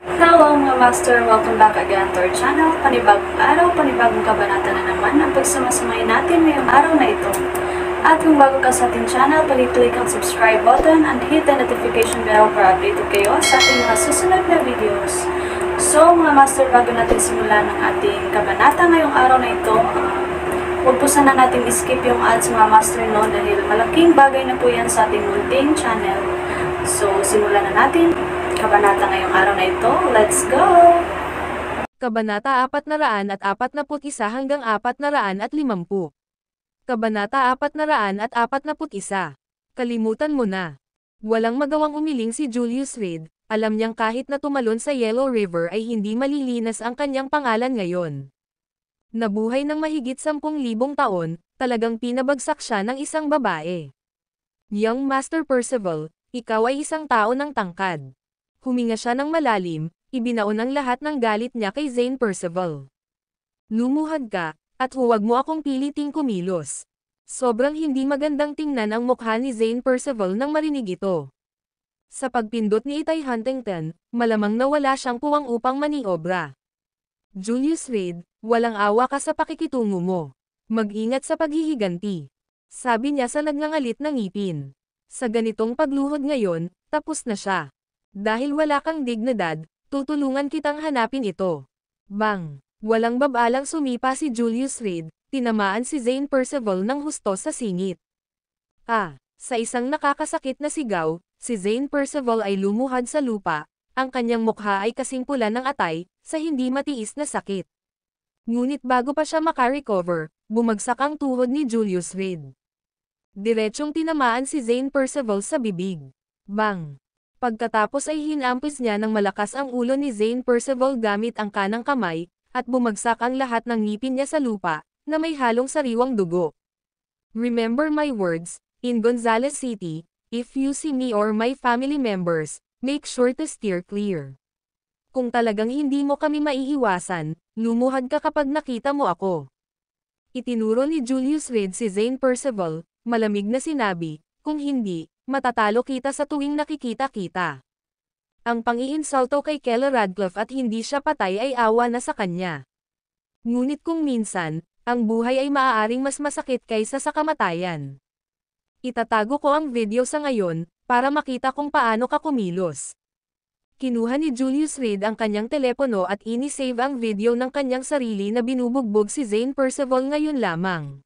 Hello mga master! Welcome back again to our channel. Panibagong araw, panibagong kabanata na naman ang pagsamasamayin natin ngayong araw na ito. At kung bago ka sa ating channel, pag-click ang subscribe button and hit the notification bell para updated kayo sa ating mga susunod na videos. So mga master, bago natin simulan ang ating kabanata ngayong araw na ito, huwag po sana natin skip yung ads mga master no, dahil malaking bagay na po yan sa ating munting channel. So simulan na natin kabanata ngayong araw na ito. Let's go! Kabanata 441 hanggang 450. Kabanata 441. Kalimutan mo na. Walang magawang umiling si Julius Reed, alam niyang kahit na tumalon sa Yellow River ay hindi malilinas ang kanyang pangalan ngayon. Nabuhay ng mahigit 10,000 taon, talagang pinabagsak siya ng isang babae. Young Master Percival, ikaw ay isang tao ng tangkad. Huminga siya ng malalim, ibinaon ang lahat ng galit niya kay Zane Percival. Lumuhad ka, at huwag mo akong piliting kumilos. Sobrang hindi magandang tingnan ang mukha ni Zane Percival nang marinig ito. Sa pagpindot ni Itay Huntington, malamang nawala siyang puwang upang maniobra. Julius Reed, walang awa ka sa pakikitungo mo. Mag-ingat sa paghihiganti. Sabi niya sa nagngangalit na ngipin. Sa ganitong pagluhod ngayon, tapos na siya. Dahil wala kang dignidad, tutulungan kitang hanapin ito. Bang! Walang babalang sumipa si Julius Reed, tinamaan si Zane Percival ng husto sa singit. Sa isang nakakasakit na sigaw, si Zane Percival ay lumuhad sa lupa, ang kanyang mukha ay kasing pula ng atay, sa hindi matiis na sakit. Ngunit bago pa siya makarecover, bumagsak ang tuhod ni Julius Reed. Diretsong tinamaan si Zane Percival sa bibig. Bang! Pagkatapos ay hinampis niya ng malakas ang ulo ni Zane Percival gamit ang kanang kamay, at bumagsak ang lahat ng ngipin niya sa lupa, na may halong sariwang dugo. Remember my words, in Gonzales City, if you see me or my family members, make sure to steer clear. Kung talagang hindi mo kami maiiwasan, lumuhad ka kapag nakita mo ako. Itinuro ni Julius Reed si Zane Percival, malamig na sinabi, kung hindi, matatalo kita sa tuwing nakikita-kita. Ang pang-iinsulto kay Kela Radcliffe at hindi siya patay ay awa na sa kanya. Ngunit kung minsan, ang buhay ay maaaring mas masakit kaysa sa kamatayan. Itatago ko ang video sa ngayon, para makita kung paano ka kumilos. Kinuha ni Julius Reed ang kanyang telepono at ini-save ang video ng kanyang sarili na binubugbog si Zane Percival ngayon lamang.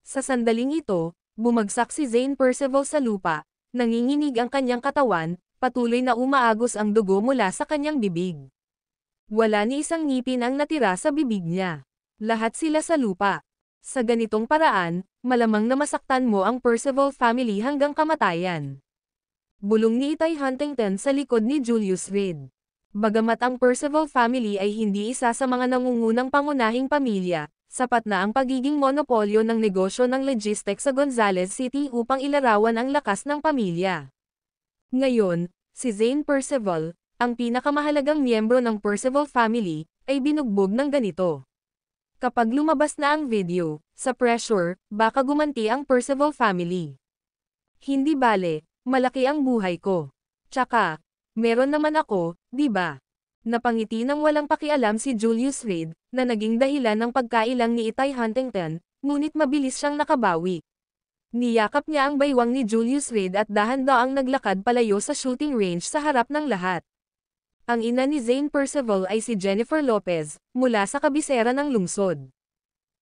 Sa sandaling ito, bumagsak si Zane Percival sa lupa, nanginginig ang kanyang katawan, patuloy na umaagos ang dugo mula sa kanyang bibig. Wala ni isang ngipin ang natira sa bibig niya. Lahat sila sa lupa. Sa ganitong paraan, malamang na masaktan mo ang Percival family hanggang kamatayan. Bulong ni Itay Huntington sa likod ni Julius Reed. Bagamat ang Percival family ay hindi isa sa mga nangungunang pangunahing pamilya, sapat na ang pagiging monopolyo ng negosyo ng logistics sa Gonzales City upang ilarawan ang lakas ng pamilya. Ngayon, si Zane Percival, ang pinakamahalagang miyembro ng Percival family, ay binugbog ng ganito. Kapag lumabas na ang video, sa pressure, baka gumanti ang Percival family. Hindi bale, malaki ang buhay ko. Tsaka, meron naman ako, di ba? Napangiti ng walang pakialam si Julius Reed, na naging dahilan ng pagkailang ni Itay Huntington, ngunit mabilis siyang nakabawi. Niyakap niya ang baywang ni Julius Reed at dahan-daang naglakad palayo sa shooting range sa harap ng lahat. Ang ina ni Zane Percival ay si Jennifer Lopez, mula sa kabisera ng lungsod.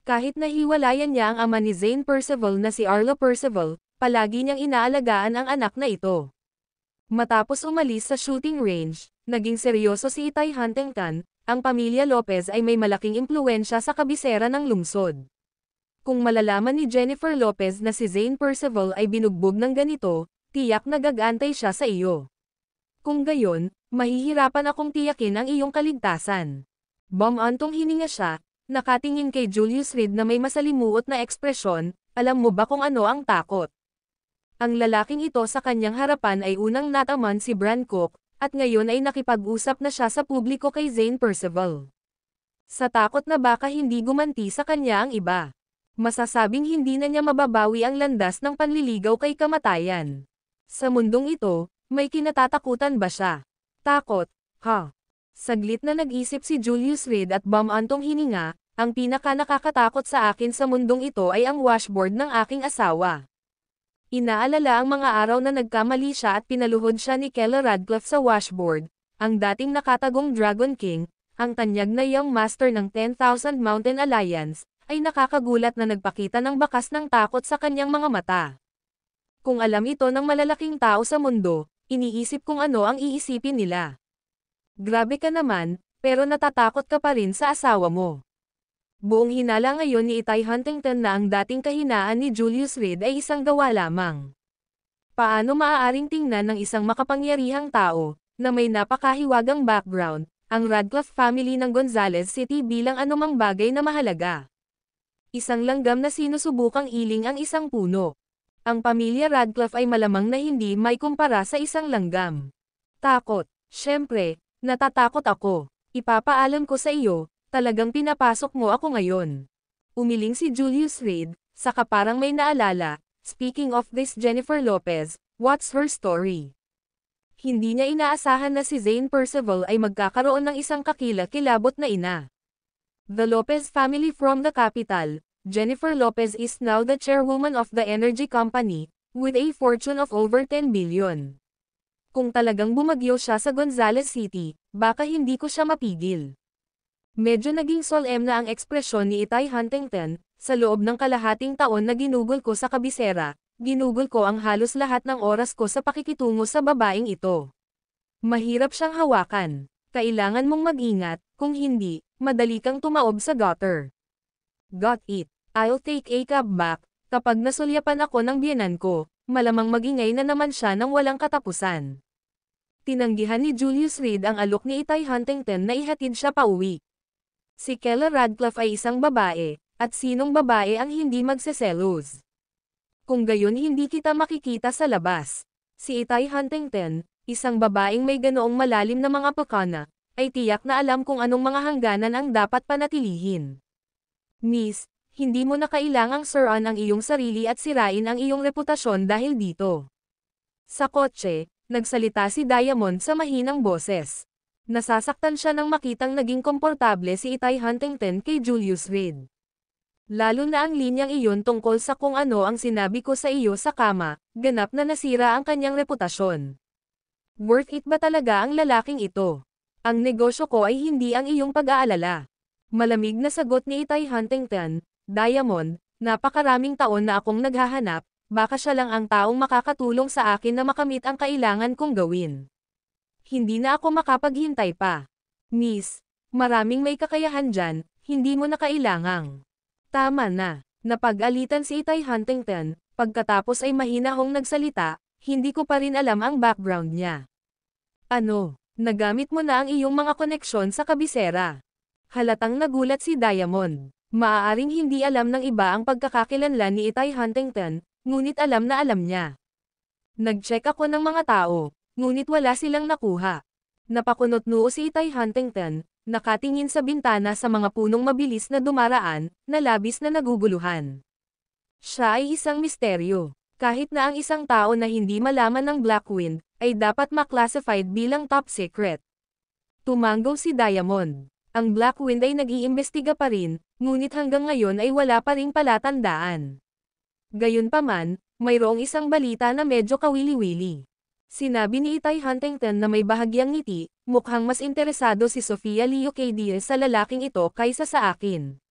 Kahit nahiwalayan niya ang ama ni Zane Percival na si Arlo Percival, palagi niyang inaalagaan ang anak na ito. Matapos umalis sa shooting range, naging seryoso si Itay Huntington, ang pamilya Lopez ay may malaking impluwensya sa kabisera ng lungsod. Kung malalaman ni Jennifer Lopez na si Zane Percival ay binugbog ng ganito, tiyak na gagantay siya sa iyo. Kung gayon, mahihirapan akong tiyakin ang iyong kaligtasan. Bumantong hininga siya, nakatingin kay Julius Reed na may masalimuot na ekspresyon, alam mo ba kung ano ang takot? Ang lalaking ito sa kanyang harapan ay unang nataman si Bran Cook, at ngayon ay nakipag-usap na siya sa publiko kay Zane Percival. Sa takot na baka hindi gumanti sa kanya ang iba. Masasabing hindi na niya mababawi ang landas ng panliligaw kay kamatayan. Sa mundong ito, may kinatatakutan ba siya? Takot, ha? Saglit na nag-isip si Julius Reed at bumantong hininga, ang pinaka nakakatakot sa akin sa mundong ito ay ang washboard ng aking asawa. Inaalala ang mga araw na nagkamali siya at pinaluhod siya ni Kella Radcliffe sa washboard, ang dating nakatagong Dragon King, ang tanyag na Young Master ng 10,000 Mountain Alliance, ay nakakagulat na nagpakita ng bakas ng takot sa kanyang mga mata. Kung alam ito ng malalaking tao sa mundo, iniisip kung ano ang iisipin nila. Grabe ka naman, pero natatakot ka pa rin sa asawa mo. Buong hinala ngayon ni Itay Huntington na ang dating kahinaan ni Julius Reed ay isang gawa lamang. Paano maaaring tingnan ng isang makapangyarihang tao, na may napakahiwagang background, ang Radcliffe family ng Gonzales City bilang anumang bagay na mahalaga? Isang langgam na sinusubukang iling ang isang puno. Ang pamilya Radcliffe ay malamang na hindi may kumpara sa isang langgam. Takot. Siyempre, natatakot ako. Ipapaalam ko sa iyo, talagang pinapasok mo ako ngayon. Umiling si Julius Reed, saka parang may naalala, speaking of this Jennifer Lopez, what's her story? Hindi niya inaasahan na si Zane Percival ay magkakaroon ng isang kakilakilabot na ina. The Lopez family from the capital, Jennifer Lopez is now the chairwoman of the energy company, with a fortune of over 10 billion. Kung talagang bumagyo siya sa Gonzales City, baka hindi ko siya mapigil. Medyo naging solemn na ang ekspresyon ni Itay Huntington, sa loob ng kalahating taon na ginugol ko sa kabisera, ginugol ko ang halos lahat ng oras ko sa pakikitungo sa babaeng ito. Mahirap siyang hawakan. Kailangan mong mag-ingat, kung hindi, madali kang tumaob sa gutter. Got it. I'll take a cab back. Kapag nasulyapan ako ng biyenan ko, malamang magingay na naman siya ng walang katapusan. Tinanggihan ni Julius Reed ang alok ni Itay Huntington na ihatid siya pauwi. Si Kella Radcliffe ay isang babae, at sinong babae ang hindi magseselos? Kung gayon hindi kita makikita sa labas. Si Itay Huntington, isang babaeng may ganoong malalim na mga pakana, ay tiyak na alam kung anong mga hangganan ang dapat panatilihin. Miss, hindi mo na kailangang suran ang iyong sarili at sirain ang iyong reputasyon dahil dito. Sa kotse, nagsalita si Diamond sa mahinang boses. Nasasaktan siya nang makitang naging komportable si Itay Huntington kay Julius Reed. Lalo na ang linyang iyon tungkol sa kung ano ang sinabi ko sa iyo sa kama, ganap na nasira ang kanyang reputasyon. Worth it ba talaga ang lalaking ito? Ang negosyo ko ay hindi ang iyong pag-aalala. Malamig na sagot ni Itay Huntington, Diamond, napakaraming taon na akong naghahanap, baka siya lang ang taong makakatulong sa akin na makamit ang kailangan kong gawin. Hindi na ako makapaghintay pa. Miss, maraming may kakayahan dyan, hindi mo na kailangang. Tama na. Napag-alitan si Itay Huntington, pagkatapos ay mahinahong nagsalita, hindi ko pa rin alam ang background niya. Ano, nagamit mo na ang iyong mga koneksyon sa kabisera? Halatang nagulat si Diamond. Maaaring hindi alam ng iba ang pagkakakilanlan ni Itay Huntington, ngunit alam na alam niya. Nag-check ako ng mga tao, ngunit wala silang nakuha. Napakunot-noo si Itay Huntington, nakatingin sa bintana sa mga punong mabilis na dumaraan, na labis na naguguluhan. Siya ay isang misteryo. Kahit na ang isang tao na hindi malaman ng Blackwind, ay dapat ma-classified bilang top secret. Tumango si Diamond. Ang Blackwind ay nag-iimbestiga pa rin, ngunit hanggang ngayon ay wala pa ring palatandaan. Gayunpaman, mayroong isang balita na medyo kawili-wili. Sinabi ni Itay Huntington na may bahagyang ngiti, mukhang mas interesado si Sofia Leocadia sa lalaking ito kaysa sa akin.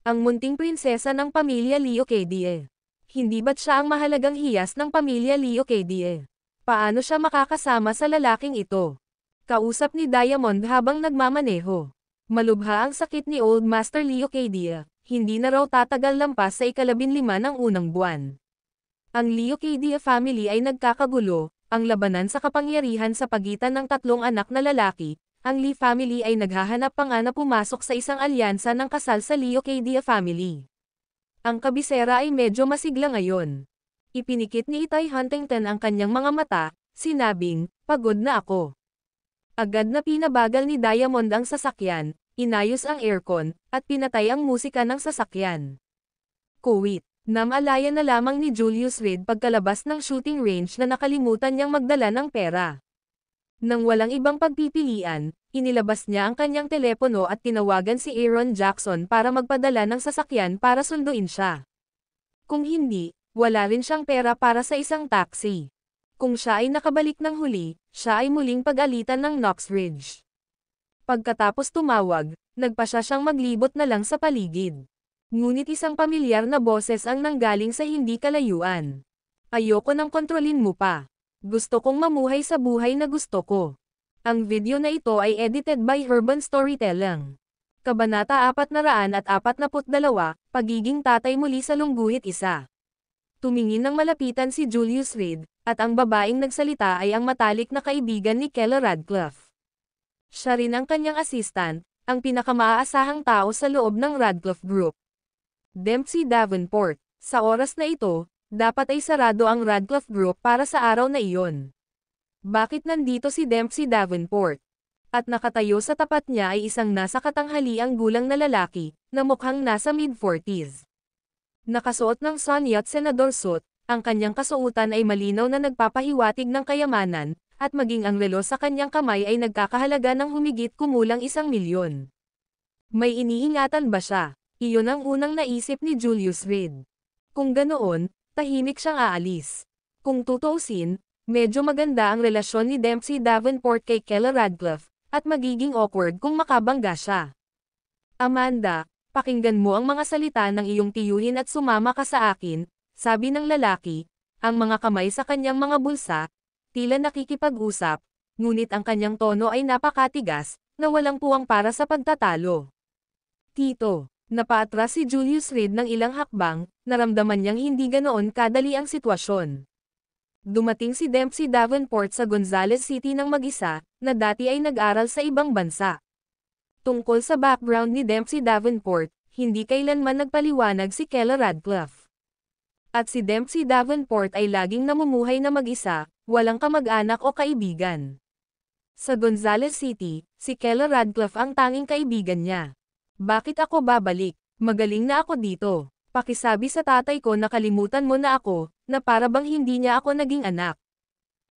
Ang munting prinsesa ng pamilya Leocadia. Hindi ba't siya ang mahalagang hiyas ng pamilya Leocadia? Paano siya makakasama sa lalaking ito? Kausap ni Diamond habang nagmamaneho. Malubha ang sakit ni Old Master Leocadia, hindi na raw tatagal lampas sa 15 ng unang buwan. Ang Leocadia family ay nagkakagulo, ang labanan sa kapangyarihan sa pagitan ng tatlong anak na lalaki, ang Lee family ay naghahanap pa nga na pumasok sa isang alyansa ng kasal sa Leocadia family. Ang kabisera ay medyo masigla ngayon. Ipinikit ni Itay Huntington ang kanyang mga mata, sinabing, pagod na ako. Agad na pinabagal ni Diamond ang sasakyan, inayos ang aircon, at pinatay ang musika ng sasakyan. Kuwait. Namalaya na lamang ni Julius Reed pagkalabas ng shooting range na nakalimutan niyang magdala ng pera. Nang walang ibang pagpipilian, inilabas niya ang kanyang telepono at tinawagan si Aaron Jackson para magpadala ng sasakyan para sunduin siya. Kung hindi, wala rin siyang pera para sa isang taxi. Kung siya ay nakabalik ng huli, siya ay muling pag-alitan ng Knox Ridge. Pagkatapos tumawag, nagpasya siyang maglibot na lang sa paligid. Ngunit isang pamilyar na boses ang nanggaling sa hindi kalayuan. Ayoko nang kontrolin mo pa. Gusto kong mamuhay sa buhay na gusto ko. Ang video na ito ay edited by Urban Storytelling. Kabanata 442, Pagiging tatay muli sa lungguhit isa. Tumingin ng malapitan si Julius Reed, at ang babaeng nagsalita ay ang matalik na kaibigan ni Kella Radcliffe. Siya rin ang kanyang assistant, ang pinakamaasahang tao sa loob ng Radcliffe Group. Dempsey Davenport, sa oras na ito, dapat ay sarado ang Radcliffe Group para sa araw na iyon. Bakit nandito si Dempsey Davenport? At nakatayo sa tapat niya ay isang nasa katanghaliang gulang na lalaki, na mukhang nasa mid-40s. Nakasuot ng Soviet Senador suit, ang kanyang kasuotan ay malinaw na nagpapahiwatig ng kayamanan, at maging ang relo sa kanyang kamay ay nagkakahalaga ng humigit kumulang 1 milyon. May iniingatan ba siya? Iyon ang unang naisip ni Julius Reed. Kung ganoon, tahimik siyang aalis. Kung tutuusin, medyo maganda ang relasyon ni Dempsey Davenport kay Kella Radcliffe, at magiging awkward kung makabangga siya. Amanda, pakinggan mo ang mga salita ng iyong tiyuhin at sumama ka sa akin, sabi ng lalaki, ang mga kamay sa kanyang mga bulsa, tila nakikipag-usap, ngunit ang kanyang tono ay napakatigas, na walang puwang para sa pagtatalo. Tito. Napaatras si Julius Reed ng ilang hakbang, naramdaman niyang hindi ganoon kadali ang sitwasyon. Dumating si Dempsey Davenport sa Gonzales City ng mag-isa, na dati ay nag-aral sa ibang bansa. Tungkol sa background ni Dempsey Davenport, hindi kailanman nagpaliwanag si Kella Radcliffe. At si Dempsey Davenport ay laging namumuhay na mag-isa, walang kamag-anak o kaibigan. Sa Gonzales City, si Kella Radcliffe ang tanging kaibigan niya. Bakit ako babalik? Magaling na ako dito. Pakisabi sa tatay ko na kalimutan mo na ako, na para bang hindi niya ako naging anak.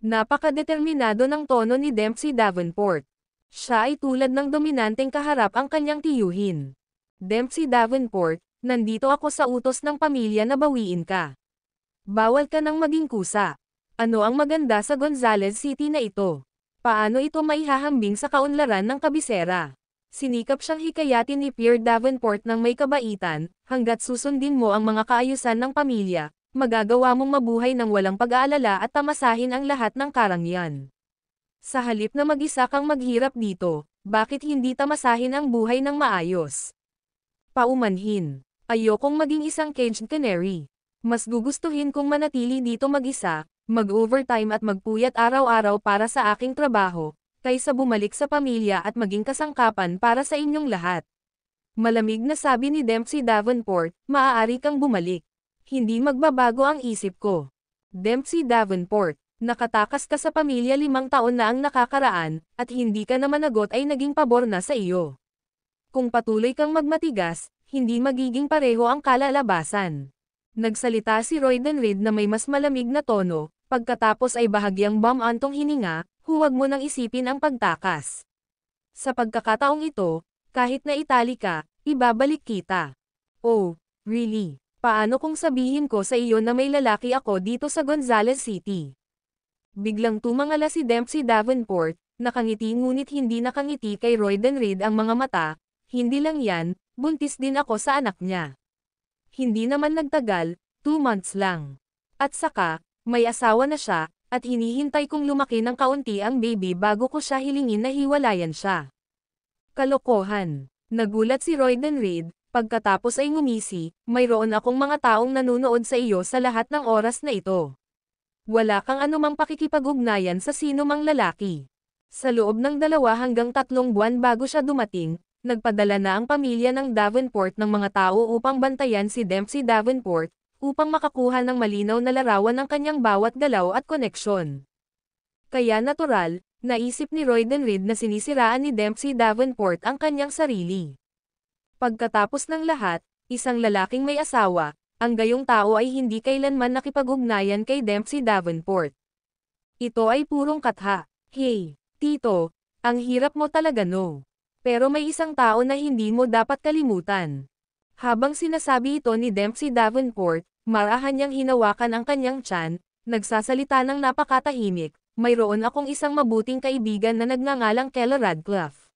Napakadeterminado ng tono ni Dempsey Davenport. Siya ay tulad ng dominanteng kaharap ang kanyang tiyuhin. Dempsey Davenport, nandito ako sa utos ng pamilya na bawiin ka. Bawal ka nang maging kusa. Ano ang maganda sa Gonzales City na ito? Paano ito maihahambing sa kaunlaran ng kabisera? Sinikap siyang hikayatin ni Pierre Davenport ng may kabaitan, hanggat susundin mo ang mga kaayusan ng pamilya, magagawa mong mabuhay ng walang pag-aalala at tamasahin ang lahat ng karamihan. Sa halip na mag-isa kang maghirap dito, bakit hindi tamasahin ang buhay ng maayos? Paumanhin. Ayokong maging isang caged canary. Mas gugustuhin kong manatili dito mag-isa, mag-overtime at magpuyat araw-araw para sa aking trabaho, kaysa bumalik sa pamilya at maging kasangkapan para sa inyong lahat. Malamig na sabi ni Dempsey Davenport, maaari kang bumalik. Hindi magbabago ang isip ko. Dempsey Davenport, nakatakas ka sa pamilya 5 taon na ang nakakaraan, at hindi ka na managot ay naging pabor na sa iyo. Kung patuloy kang magmatigas, hindi magiging pareho ang kalalabasan. Nagsalita si Royden Reed na may mas malamig na tono, pagkatapos ay bahagyang bumantong hininga, huwag mo nang isipin ang pagtakas. Sa pagkakataong ito, kahit na itali ka, ibabalik kita. Oh, really? Paano kung sabihin ko sa iyo na may lalaki ako dito sa Gonzales City? Biglang tumangala si Dempsey Davenport, nakangiti ngunit hindi nakangiti kay Royden Reed ang mga mata, hindi lang yan, buntis din ako sa anak niya. Hindi naman nagtagal, 2 months lang. At saka, may asawa na siya, at hinihintay kong lumaki ng kaunti ang baby bago ko siya hilingin na hiwalayan siya. Kalokohan. Nagulat si Royden Reed, pagkatapos ay ngumisi, mayroon akong mga taong nanunood sa iyo sa lahat ng oras na ito. Wala kang anumang pakikipag-ugnayan sa sino mang lalaki. Sa loob ng 2 hanggang 3 buwan bago siya dumating, nagpadala na ang pamilya ng Davenport ng mga tao upang bantayan si Dempsey Davenport, upang makakuha ng malinaw na larawan ng kanyang bawat galaw at koneksyon. Kaya natural, naisip ni Royden Reed na sinisiraan ni Dempsey Davenport ang kanyang sarili. Pagkatapos ng lahat, isang lalaking may asawa, Ang gayong tao ay hindi kailanman nakipag-ugnayan kay Dempsey Davenport. Ito ay purong katha. Hey, Tito, ang hirap mo talaga no. Pero may isang tao na hindi mo dapat kalimutan. Habang sinasabi ito ni Dempsey Davenport, marahan niyang hinawakan ang kanyang tiyan, nagsasalita ng napakatahimik, mayroon akong isang mabuting kaibigan na nagngangalang Kela Radcliffe.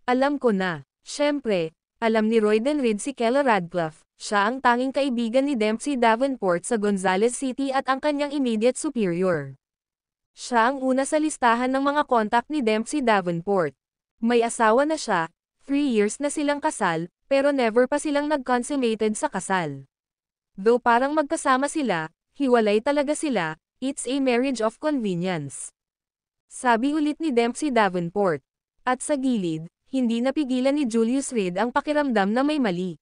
Alam ko na, syempre, alam ni Royden Reed si Kela Radcliffe, siya ang tanging kaibigan ni Dempsey Davenport sa Gonzales City at ang kanyang immediate superior. Siya ang una sa listahan ng mga kontak ni Dempsey Davenport. May asawa na siya, 3 years na silang kasal, pero never pa silang nag-consummated sa kasal. Though parang magkasama sila, hiwalay talaga sila, it's a marriage of convenience. Sabi ulit ni Dempsey Davenport. At sa gilid, hindi napigilan ni Julius Reed ang pakiramdam na may mali.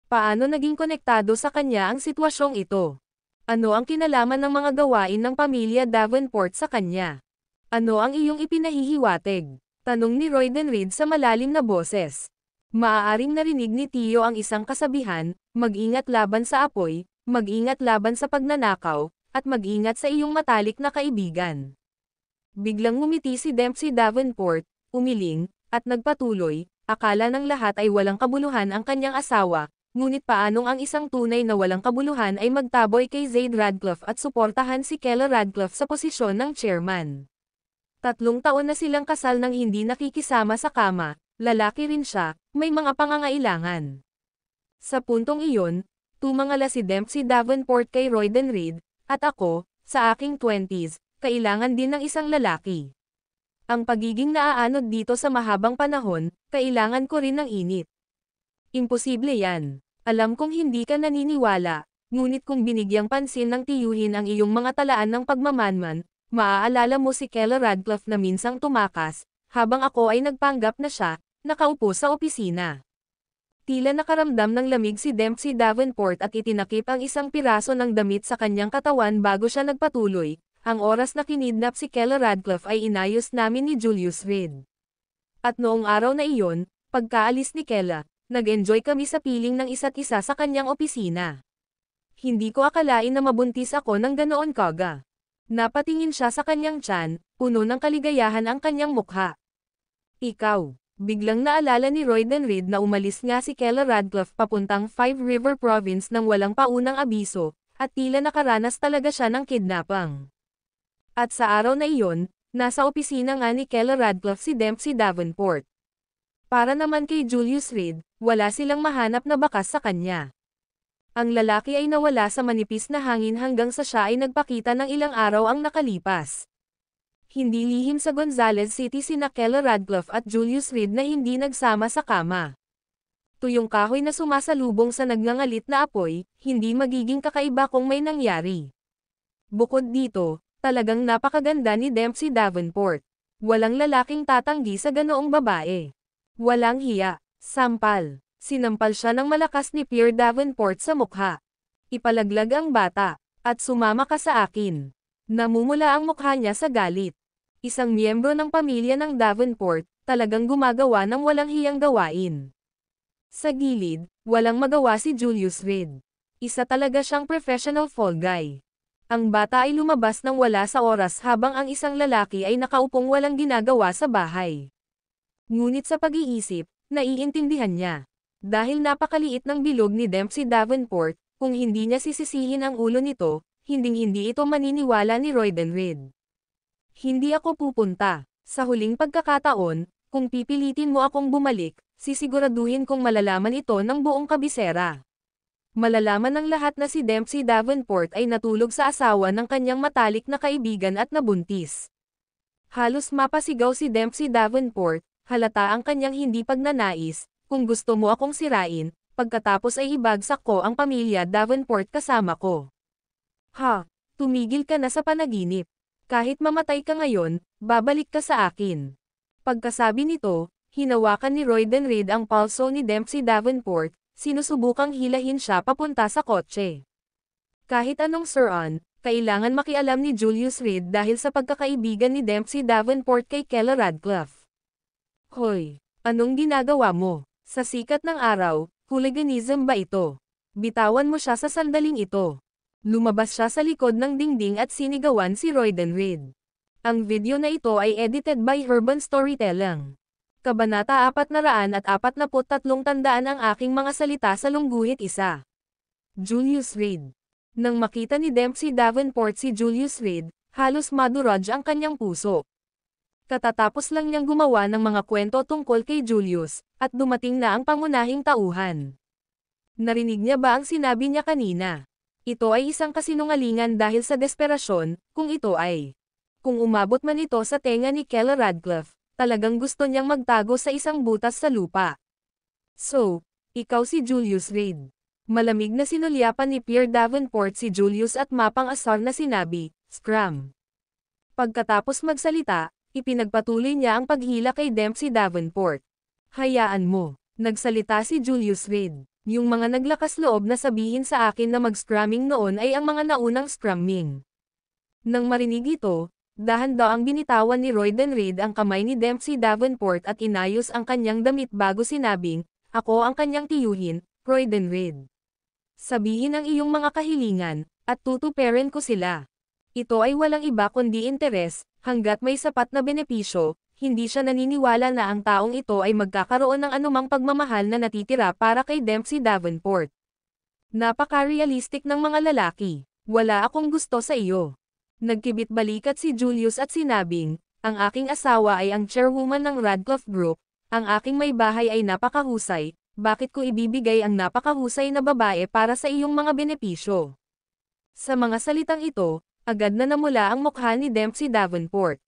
Paano naging konektado sa kanya ang sitwasyong ito? Ano ang kinalaman ng mga gawain ng pamilya Davenport sa kanya? Ano ang iyong ipinahihiwatig? Tanong ni Royden Reed sa malalim na boses. Maaaring narinig ni Tio ang isang kasabihan, mag-ingat laban sa apoy, mag-ingat laban sa pagnanakaw, at mag-ingat sa iyong matalik na kaibigan. Biglang ngumiti si Dempsey Davenport, umiling, at nagpatuloy, akala ng lahat ay walang kabuluhan ang kanyang asawa, ngunit paanong ang isang tunay na walang kabuluhan ay magtaboy kay Zaid Radcliffe at suportahan si Kela Radcliffe sa posisyon ng chairman. 3 taon na silang kasal nang hindi nakikisama sa kama, lalaki rin siya, may mga pangangailangan. Sa puntong iyon, tumangala si Dempsey Davenport kay Royden Reed, at ako, sa aking 20s, kailangan din ng isang lalaki. Ang pagiging naaanod dito sa mahabang panahon, kailangan ko rin ng init. Imposible yan. Alam kong hindi ka naniniwala, ngunit kung binigyang pansin ng tiyuhin ang iyong mga talaan ng pagmamanman, maaalala mo si Kela Radcliffe na minsang tumakas, habang ako ay nagpanggap na siya, nakaupo sa opisina. Tila nakaramdam ng lamig si Dempsey Davenport at itinakip ang isang piraso ng damit sa kanyang katawan bago siya nagpatuloy, ang oras na kinidnap si Kela Radcliffe ay inayos namin ni Julius Reed. At noong araw na iyon, pagkaalis ni Kela, nag-enjoy kami sa piling ng isa't isa sa kanyang opisina. Hindi ko akalain na mabuntis ako ng ganoon kaga. Napatingin siya sa kanyang tiyan, puno ng kaligayahan ang kanyang mukha. Ikaw, biglang naalala ni Royden Reed na umalis nga si Kela Radcliffe papuntang Five River Province nang walang paunang abiso, at tila nakaranas talaga siya ng kidnapang. At sa araw na iyon, nasa opisina nga ni Kela Radcliffe si Dempsey Davenport. Para naman kay Julius Reed, wala silang mahanap na bakas sa kanya. Ang lalaki ay nawala sa manipis na hangin hanggang sa siya ay nagpakita ng ilang araw ang nakalipas. Hindi lihim sa Gonzales City sina Kela Radcliffe at Julius Reed na hindi nagsama sa kama. Tuyong kahoy na sumasalubong sa nagngangalit na apoy, hindi magiging kakaiba kung may nangyari. Bukod dito, talagang napakaganda ni Dempsey Davenport. Walang lalaking tatanggi sa ganoong babae. Walang hiya, sampal. Sinampal siya ng malakas ni Pierre Davenport sa mukha. Ipalaglag ang bata, at sumama ka sa akin. Namumula ang mukha niya sa galit. Isang miyembro ng pamilya ng Davenport, talagang gumagawa ng walang hiyang gawain. Sa gilid, walang magawa si Julius Reed. Isa talaga siyang professional fall guy. Ang bata ay lumabas nang wala sa oras habang ang isang lalaki ay nakaupong walang ginagawa sa bahay. Ngunit sa pag-iisip, naiintindihan niya. Dahil napakaliit ng bilog ni Dempsey Davenport, kung hindi niya sisisihin ang ulo nito, hinding-hindi ito maniniwala ni Royden Reed. Hindi ako pupunta. Sa huling pagkakataon, kung pipilitin mo akong bumalik, sisiguraduhin kong malalaman ito ng buong kabisera. Malalaman ng lahat na si Dempsey Davenport ay natulog sa asawa ng kanyang matalik na kaibigan at nabuntis. Halos mapasigaw si Dempsey Davenport, halata ang kanyang hindi pagnanais, kung gusto mo akong sirain, pagkatapos ay ibagsak ko ang pamilya Davenport kasama ko. Ha, tumigil ka na sa panaginip. Kahit mamatay ka ngayon, babalik ka sa akin. Pagkasabi nito, hinawakan ni Royden Reed ang palso ni Dempsey Davenport, sinusubukang hilahin siya papunta sa kotse. Kahit anong suran, kailangan makialam ni Julius Reed dahil sa pagkakaibigan ni Dempsey Davenport kay Kela Radcliffe. Hoy, anong ginagawa mo? Sa sikat ng araw, hooliganism ba ito? Bitawan mo siya sa sandaling ito. Lumabas siya sa likod ng dingding at sinigawan si Royden Reed. Ang video na ito ay edited by Urban Storytelling. Kabanata 443 tandaan ang aking mga salita sa lungguhit isa. Julius Reed. Nang makita ni Dempsey Davenport si Julius Reed, halos madurog ang kanyang puso. Katatapos lang niyang gumawa ng mga kwento tungkol kay Julius, at dumating na ang pangunahing tauhan. Narinig niya ba ang sinabi niya kanina? Ito ay isang kasinungalingan dahil sa desperasyon, kung ito ay. Kung umabot man ito sa tenga ni Keller Radcliffe, talagang gusto niyang magtago sa isang butas sa lupa. So, ikaw si Julius Reed. Malamig na sinulyapan ni Pierre Davenport si Julius at mapang-asar na sinabi, "Scram." Pagkatapos magsalita, ipinagpatuloy niya ang paghila kay Dempsey Davenport. "Hayaan mo," nagsalita si Julius Reed. "Yung mga naglakas loob na sabihin sa akin na mag-scramming noon ay ang mga naunang scramming." Nang marinig ito, dahan-dahang binitawan ni Royden Reed ang kamay ni Dempsey Davenport at inayos ang kanyang damit bago sinabing, "Ako ang kanyang tiyuhin, Royden Reed. Sabihin ang iyong mga kahilingan, at tutuparin ko sila." Ito ay walang iba kundi interes, hanggat may sapat na benepisyo. Hindi siya naniniwala na ang taong ito ay magkakaroon ng anumang pagmamahal na natitira para kay Dempsey Davenport. "Napaka-realistic ng mga lalaki. Wala akong gusto sa iyo." Nagkibit-balikat si Julius at sinabing, "Ang aking asawa ay ang chairwoman ng Radcliffe Group, ang aking may bahay ay napakahusay, bakit ko ibibigay ang napakahusay na babae para sa iyong mga benepisyo?" Sa mga salitang ito, agad na namula ang mukha ni Dempsey Davenport.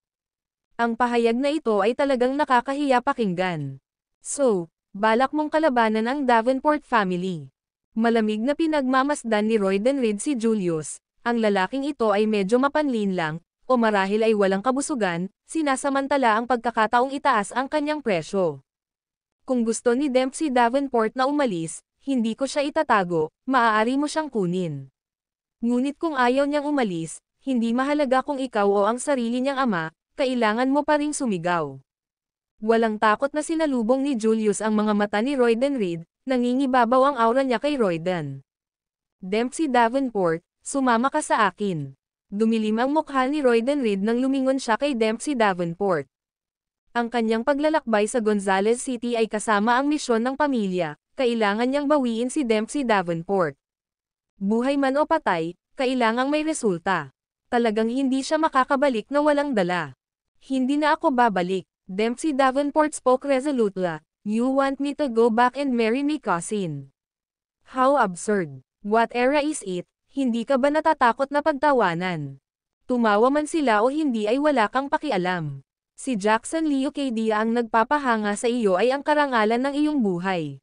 Ang pahayag na ito ay talagang nakakahiya pakinggan. "So, balak mong kalabanan ang Davenport family?" Malamig na pinagmamasdan ni Royden Reed si Julius. Ang lalaking ito ay medyo mapanlin lang, o marahil ay walang kabusugan, sinasamantala ang pagkakataong itaas ang kanyang presyo. "Kung gusto ni Dempsey Davenport na umalis, hindi ko siya itatago, maaari mo siyang kunin. Ngunit kung ayaw niyang umalis, hindi mahalaga kung ikaw o ang sarili niyang ama, kailangan mo pa ring sumigaw." Walang takot na sinalubong ni Julius ang mga mata ni Royden Reed, nangingibabaw ang aura niya kay Royden. "Dempsey Davenport, sumama ka sa akin." Dumilim ang mukha ni Royden Reed nang lumingon siya kay Dempsey Davenport. Ang kanyang paglalakbay sa Gonzales City ay kasama ang misyon ng pamilya, kailangan niyang bawiin si Dempsey Davenport. Buhay man o patay, kailangang may resulta. Talagang hindi siya makakabalik na walang dala. "Hindi na ako babalik," Dempsey Davenport spoke resolutely. "You want me to go back and marry my cousin? How absurd. What era is it? Hindi ka ba natatakot na pagtawanan? Tumawa man sila o hindi ay wala kang pakialam. Si Jackson Leocadia ang nagpapahanga sa iyo ay ang karangalan ng iyong buhay.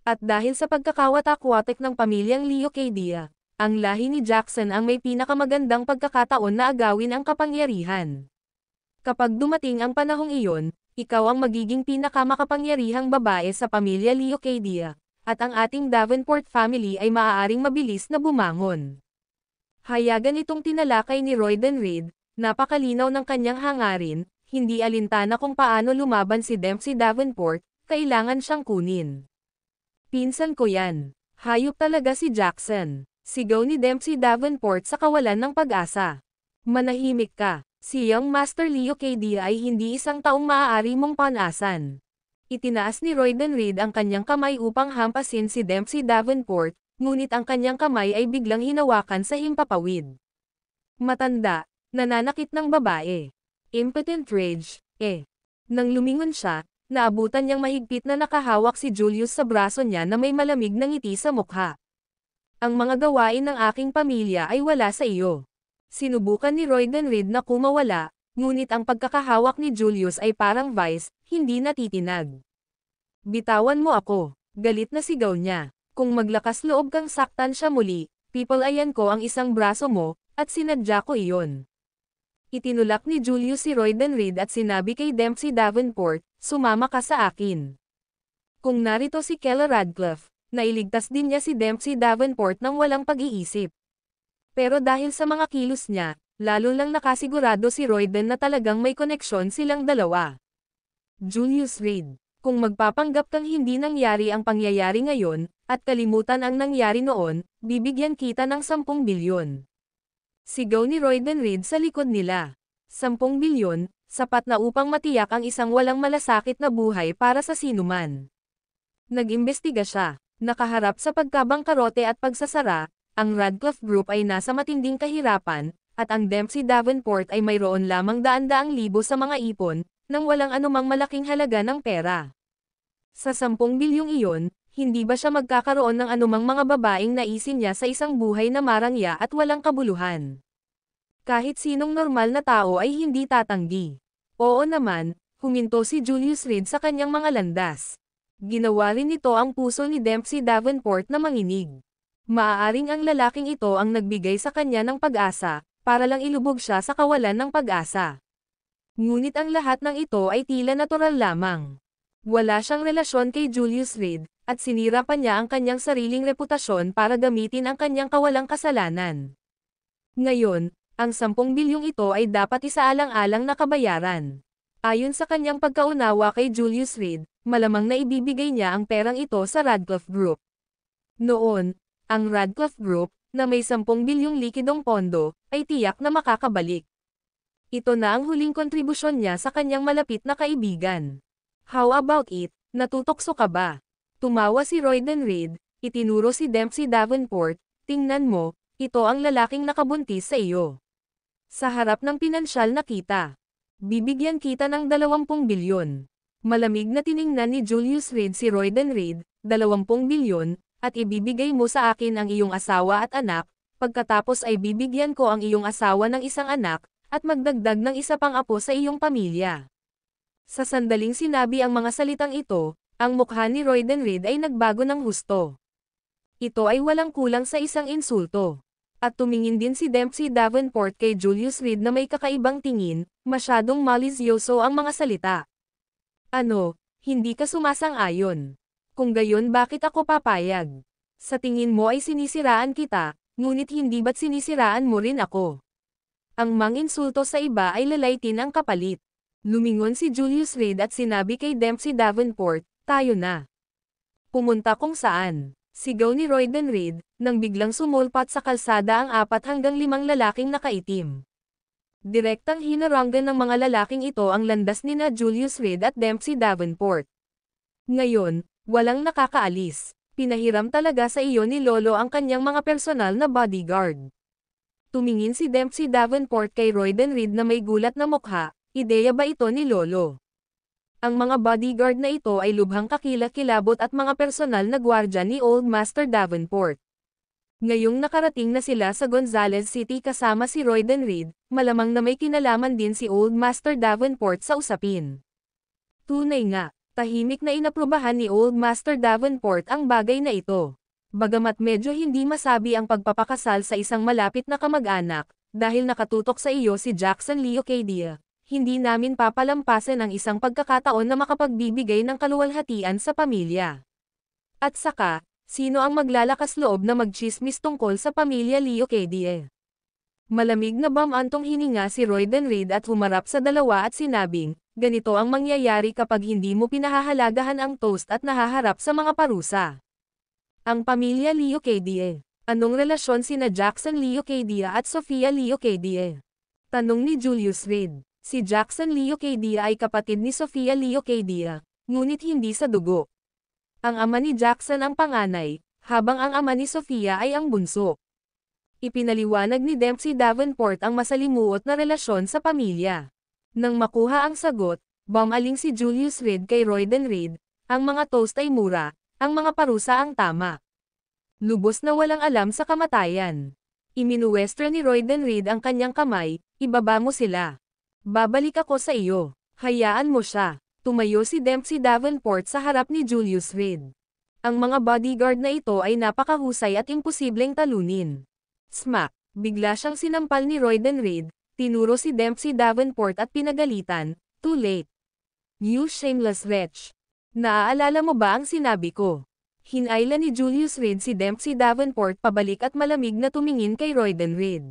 At dahil sa pagkakawatak-watak ng pamilyang Leocadia, ang lahi ni Jackson ang may pinakamagandang pagkakataon na agawin ang kapangyarihan. Kapag dumating ang panahong iyon, ikaw ang magiging pinakamakapangyarihang babae sa pamilya Leocadia, at ang ating Davenport family ay maaaring mabilis na bumangon." Hayagan itong tinalakay ni Royden Reed, napakalinaw ng kanyang hangarin, hindi alintana kung paano lumaban si Dempsey Davenport, kailangan siyang kunin. "Pinsan ko yan. Hayop talaga si Jackson," sigaw ni Dempsey Davenport sa kawalan ng pag-asa. "Manahimik ka. Si Young Master Leocadia ay hindi isang taong maaari mong panasan." Itinaas ni Royden Reed ang kanyang kamay upang hampasin si Dempsey Davenport, ngunit ang kanyang kamay ay biglang hinawakan sa himpapawid. "Matanda, nananakit ng babae. Impotent rage, eh." Nang lumingon siya, naabutan niyang mahigpit na nakahawak si Julius sa braso niya na may malamig na ngiti sa mukha. "Ang mga gawain ng aking pamilya ay wala sa iyo." Sinubukan ni Royden Reed na kumawala, ngunit ang pagkakahawak ni Julius ay parang vice, hindi natitinag. "Bitawan mo ako," galit na sigaw niya. "Kung maglakas loob kang saktan siya muli, pipalayan ko ang isang braso mo, at sinadya ko iyon." Itinulak ni Julius si Royden Reed at sinabi kay Dempsey Davenport, "Sumama ka sa akin." Kung narito si Keller Radcliffe, nailigtas din niya si Dempsey Davenport nang walang pag-iisip. Pero dahil sa mga kilos niya, lalo lang nakasigurado si Royden na talagang may koneksyon silang dalawa. "Julius Reed, Kung magpapanggap kang hindi nangyari ang pangyayari ngayon, at kalimutan ang nangyari noon, bibigyan kita ng 10 bilyon. Sigaw ni Royden Reed sa likod nila. 10 bilyon, sapat na upang matiyak ang isang walang malasakit na buhay para sa sinuman. Nag-imbestiga siya. Nakaharap sa pagkabangkarote at pagsasara, ang Radcliffe Group ay nasa matinding kahirapan, at ang Dempsey Davenport ay mayroon lamang daan-daang libo sa mga ipon, nang walang anumang malaking halaga ng pera. Sa 10 bilyong iyon, hindi ba siya magkakaroon ng anumang mga babaeng naisin niya sa isang buhay na marangya at walang kabuluhan? Kahit sinong normal na tao ay hindi tatanggi. Oo naman, huminto si Julius Reed sa kanyang mga landas. Ginawa rin nito ang puso ni Dempsey Davenport na manginig. Maaaring ang lalaking ito ang nagbigay sa kanya ng pag-asa, para lang ilubog siya sa kawalan ng pag-asa. Ngunit ang lahat ng ito ay tila natural lamang. Wala siyang relasyon kay Julius Reed, at sinira pa niya ang kanyang sariling reputasyon para gamitin ang kanyang kawalang kasalanan. Ngayon, ang 10 bilyong ito ay dapat isaalang-alang na kabayaran. Ayon sa kanyang pagkaunawa kay Julius Reed, malamang na ibibigay niya ang perang ito sa Radcliffe Group. Noon, ang Radcliffe Group, na may 10 bilyong likidong pondo, ay tiyak na makakabalik. Ito na ang huling kontribusyon niya sa kanyang malapit na kaibigan. How about it? Natutokso ka ba? Tumawa si Royden Reed, itinuro si Dempsey Davenport, tingnan mo, ito ang lalaking nakabuntis sa iyo. Sa harap ng pinansyal na kita. Bibigyan kita ng 20 bilyon. Malamig na tiningnan ni Julius Reed si Royden Reed, 20 bilyon, at ibibigay mo sa akin ang iyong asawa at anak, pagkatapos ay bibigyan ko ang iyong asawa ng isang anak, at magdagdag ng isa pang apo sa iyong pamilya. Sa sandaling sinabi ang mga salitang ito, ang mukha ni Royden Reed ay nagbago ng husto. Ito ay walang kulang sa isang insulto. At tumingin din si Dempsey Davenport kay Julius Reed na may kakaibang tingin, masyadong malisyoso ang mga salita. Ano, hindi ka sumasang-ayon? Kung gayon bakit ako papayag? Sa tingin mo ay sinisiraan kita, ngunit hindi ba't sinisiraan mo rin ako? Ang manginsulto sa iba ay lalaitin ang kapalit. Lumingon si Julius Reed at sinabi kay Dempsey Davenport, tayo na. Pumunta kung saan. Sigaw ni Royden Reed, nang biglang sumulpat sa kalsada ang 4 hanggang 5 lalaking nakaitim. Direktang hinaranggan ng mga lalaking ito ang landas nina Julius Reed at Dempsey Davenport. Ngayon, walang nakakaalis. Pinahiram talaga sa iyo ni Lolo ang kanyang mga personal na bodyguard. Tumingin si Dempsey Davenport kay Royden Reed na may gulat na mukha, ideya ba ito ni Lolo? Ang mga bodyguard na ito ay lubhang kakilakilabot at mga personal na gwardya ni Old Master Davenport. Ngayong nakarating na sila sa Gonzales City kasama si Royden Reed, malamang na may kinalaman din si Old Master Davenport sa usapin. Tunay nga, tahimik na inaprubahan ni Old Master Davenport ang bagay na ito. Bagamat medyo hindi masabi ang pagpapakasal sa isang malapit na kamag-anak, dahil nakatutok sa iyo si Jackson Lee Ocadia, hindi namin papalampasin ang isang pagkakataon na makapagbibigay ng kaluwalhatian sa pamilya. At saka, sino ang maglalakas loob na magchismis tungkol sa pamilya Lee Ocadia? Malamig na bamantong hininga si Royden Reed at humarap sa dalawa at sinabing, ganito ang mangyayari kapag hindi mo pinahahalagahan ang toast at nahaharap sa mga parusa. Ang pamilya Lee Ocadia. Anong relasyon sina Jackson Lee Ocadia at Sophia Lee Ocadia? Tanong ni Julius Reed. Si Jackson Lee Ocadia ay kapatid ni Sophia Lee Ocadia, ngunit hindi sa dugo. Ang ama ni Jackson ang panganay, habang ang ama ni Sophia ay ang bunso. Ipinaliwanag ni Dempsey Davenport ang masalimuot na relasyon sa pamilya. Nang makuha ang sagot, bumaling si Julius Reed kay Royden Reed, ang mga toast ay mura, ang mga parusa ang tama. Lubos na walang alam sa kamatayan. Iminuwestro ni Royden Reed ang kanyang kamay, ibaba mo sila. Babalik ako sa iyo. Hayaan mo siya. Tumayo si Dempsey Davenport sa harap ni Julius Reed. Ang mga bodyguard na ito ay napakahusay at imposibleng talunin. Smack! Bigla siyang sinampal ni Royden Reed, tinuro si Dempsey Davenport at pinagalitan, too late. You shameless wretch! Naaalala mo ba ang sinabi ko? Hinayla ni Julius Reed si Dempsey Davenport pabalik at malamig na tumingin kay Royden Reed.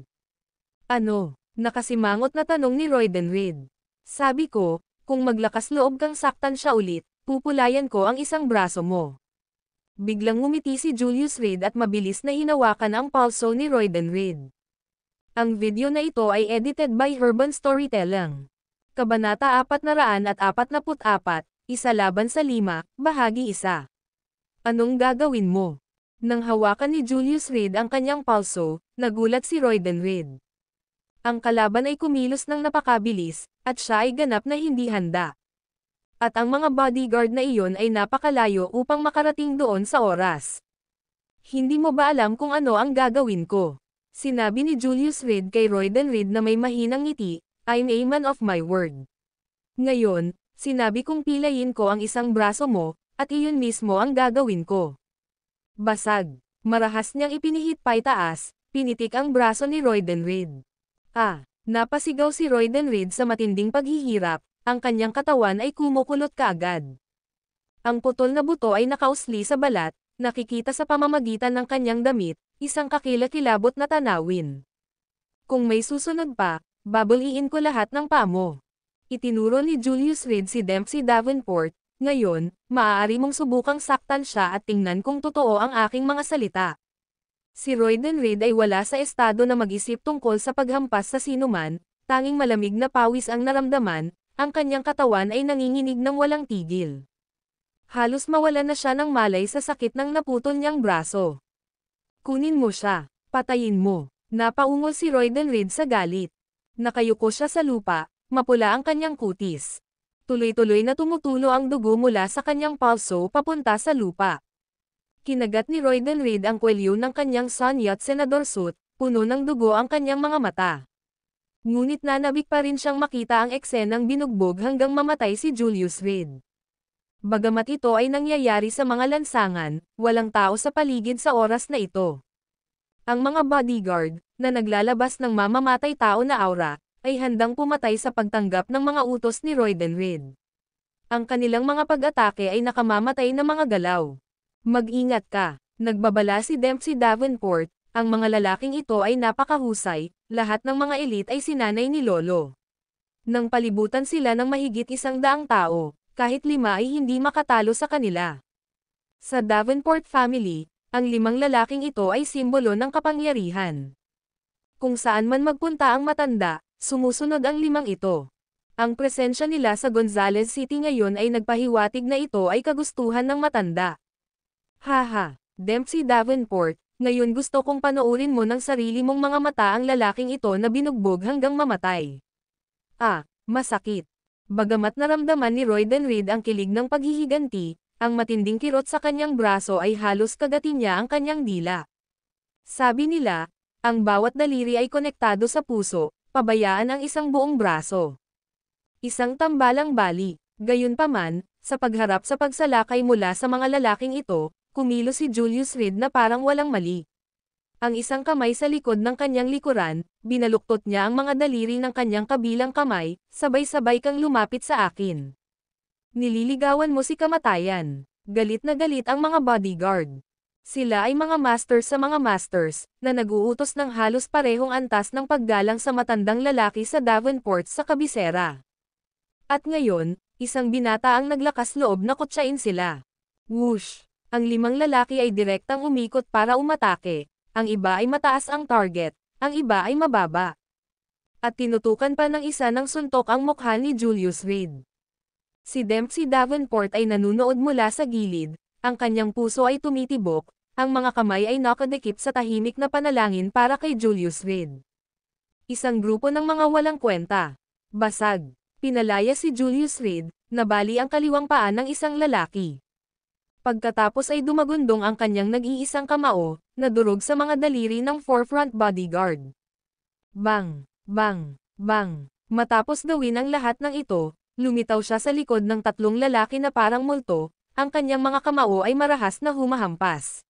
Ano? Nakasimangot na tanong ni Royden Reed. Sabi ko, kung maglakas loob kang saktan siya ulit, pupulayan ko ang isang braso mo. Biglang ngumiti si Julius Reed at mabilis na hinawakan ang palso ni Royden Reed. Ang video na ito ay edited by Urban Storytelling. Kabanata 444, Isa laban sa 5, Bahagi 1. Anong gagawin mo? Nang hawakan ni Julius Reed ang kanyang palso, nagulat si Royden Reed. Ang kalaban ay kumilos ng napakabilis, at siya ay ganap na hindi handa. At ang mga bodyguard na iyon ay napakalayo upang makarating doon sa oras. Hindi mo ba alam kung ano ang gagawin ko? Sinabi ni Julius Reed kay Royden Reed na may mahinang ngiti, I'm a man of my word. Ngayon, sinabi kong pilayin ko ang isang braso mo, at iyon mismo ang gagawin ko. Basag. Marahas niyang ipinihit paitaas, pinitik ang braso ni Royden Reed. Napasigaw si Royden Reed sa matinding paghihirap, ang kanyang katawan ay kumukulot kaagad. Ang putol na buto ay nakausli sa balat, nakikita sa pamamagitan ng kanyang damit, isang kakilakilabot na tanawin. Kung may susunod pa, babuliin ko lahat ng paa mo. Itinuro ni Julius Reed si Dempsey Davenport, ngayon, maaari mong subukang saktan siya at tingnan kung totoo ang aking mga salita. Si Royden Reed ay wala sa estado na mag-isip tungkol sa paghampas sa sinuman, tanging malamig na pawis ang naramdaman, ang kanyang katawan ay nanginginig ng walang tigil. Halos mawalan na siya ng malay sa sakit ng naputol niyang braso. Kunin mo siya, patayin mo. Napaungol si Royden Reed sa galit. Nakayuko siya sa lupa, mapula ang kanyang kutis. Tuloy-tuloy na tumutulo ang dugo mula sa kanyang palso papunta sa lupa. Kinagat ni Royden Reed ang kwelyo ng kanyang Soviet senador suit, puno ng dugo ang kanyang mga mata. Ngunit nanabik pa rin siyang makita ang eksenang binugbog hanggang mamatay si Julius Reed. Bagamat ito ay nangyayari sa mga lansangan, walang tao sa paligid sa oras na ito. Ang mga bodyguard, na naglalabas ng mamamatay tao na aura, ay handang pumatay sa pagtanggap ng mga utos ni Royden Reed. Ang kanilang mga pag-atake ay nakamamatay na mga galaw. Mag-ingat ka, nagbabala si Dempsey Davenport, ang mga lalaking ito ay napakahusay, lahat ng mga elite ay sinanay ni Lolo. Nang palibutan sila ng mahigit 100 tao, kahit 5 ay hindi makatalo sa kanila. Sa Davenport family, ang 5 lalaking ito ay simbolo ng kapangyarihan. Kung saan man magpunta ang matanda, sumusunod ang 5 ito. Ang presensya nila sa Gonzales City ngayon ay nagpahiwatig na ito ay kagustuhan ng matanda. Haha, Dempsey Davenport, ngayon gusto kong panoorin mo ng sarili mong mga mata ang lalaking ito na binugbog hanggang mamatay. Masakit. Bagamat naramdaman ni Royden Reed ang kilig ng paghihiganti, ang matinding kirot sa kanyang braso ay halos kagati niya ang kanyang dila. Sabi nila, ang bawat daliri ay konektado sa puso, pabayaan ang isang buong braso. Isang tambalang bali, gayunpaman, sa pagharap sa pagsalakay mula sa mga lalaking ito, kumilos si Julius Reed na parang walang mali. Ang isang kamay sa likod ng kanyang likuran, binaluktot niya ang mga daliri ng kanyang kabilang kamay, sabay-sabay kang lumapit sa akin. Nililigawan mo si kamatayan. Galit na galit ang mga bodyguard. Sila ay mga masters sa mga masters, na nag-uutos ng halos parehong antas ng paggalang sa matandang lalaki sa Davenport sa kabisera. At ngayon, isang binata ang naglakas loob na kutsain sila. Whoosh! Ang 5 lalaki ay direktang umikot para umatake, ang iba ay mataas ang target, ang iba ay mababa. At tinutukan pa ng isa ng suntok ang mukha ni Julius Reed. Si Dempsey Davenport ay nanunood mula sa gilid, ang kanyang puso ay tumitibok, ang mga kamay ay nakadikip sa tahimik na panalangin para kay Julius Reed. Isang grupo ng mga walang kwenta. Basag. Pinalaya si Julius Reed, nabali ang kaliwang paa ng isang lalaki. Pagkatapos ay dumagundong ang kanyang nag-iisang kamao, na durog sa mga daliri ng forefront bodyguard. Bang! Bang! Bang! Matapos gawin ang lahat ng ito, lumitaw siya sa likod ng 3 lalaki na parang multo, ang kanyang mga kamao ay marahas na humahampas.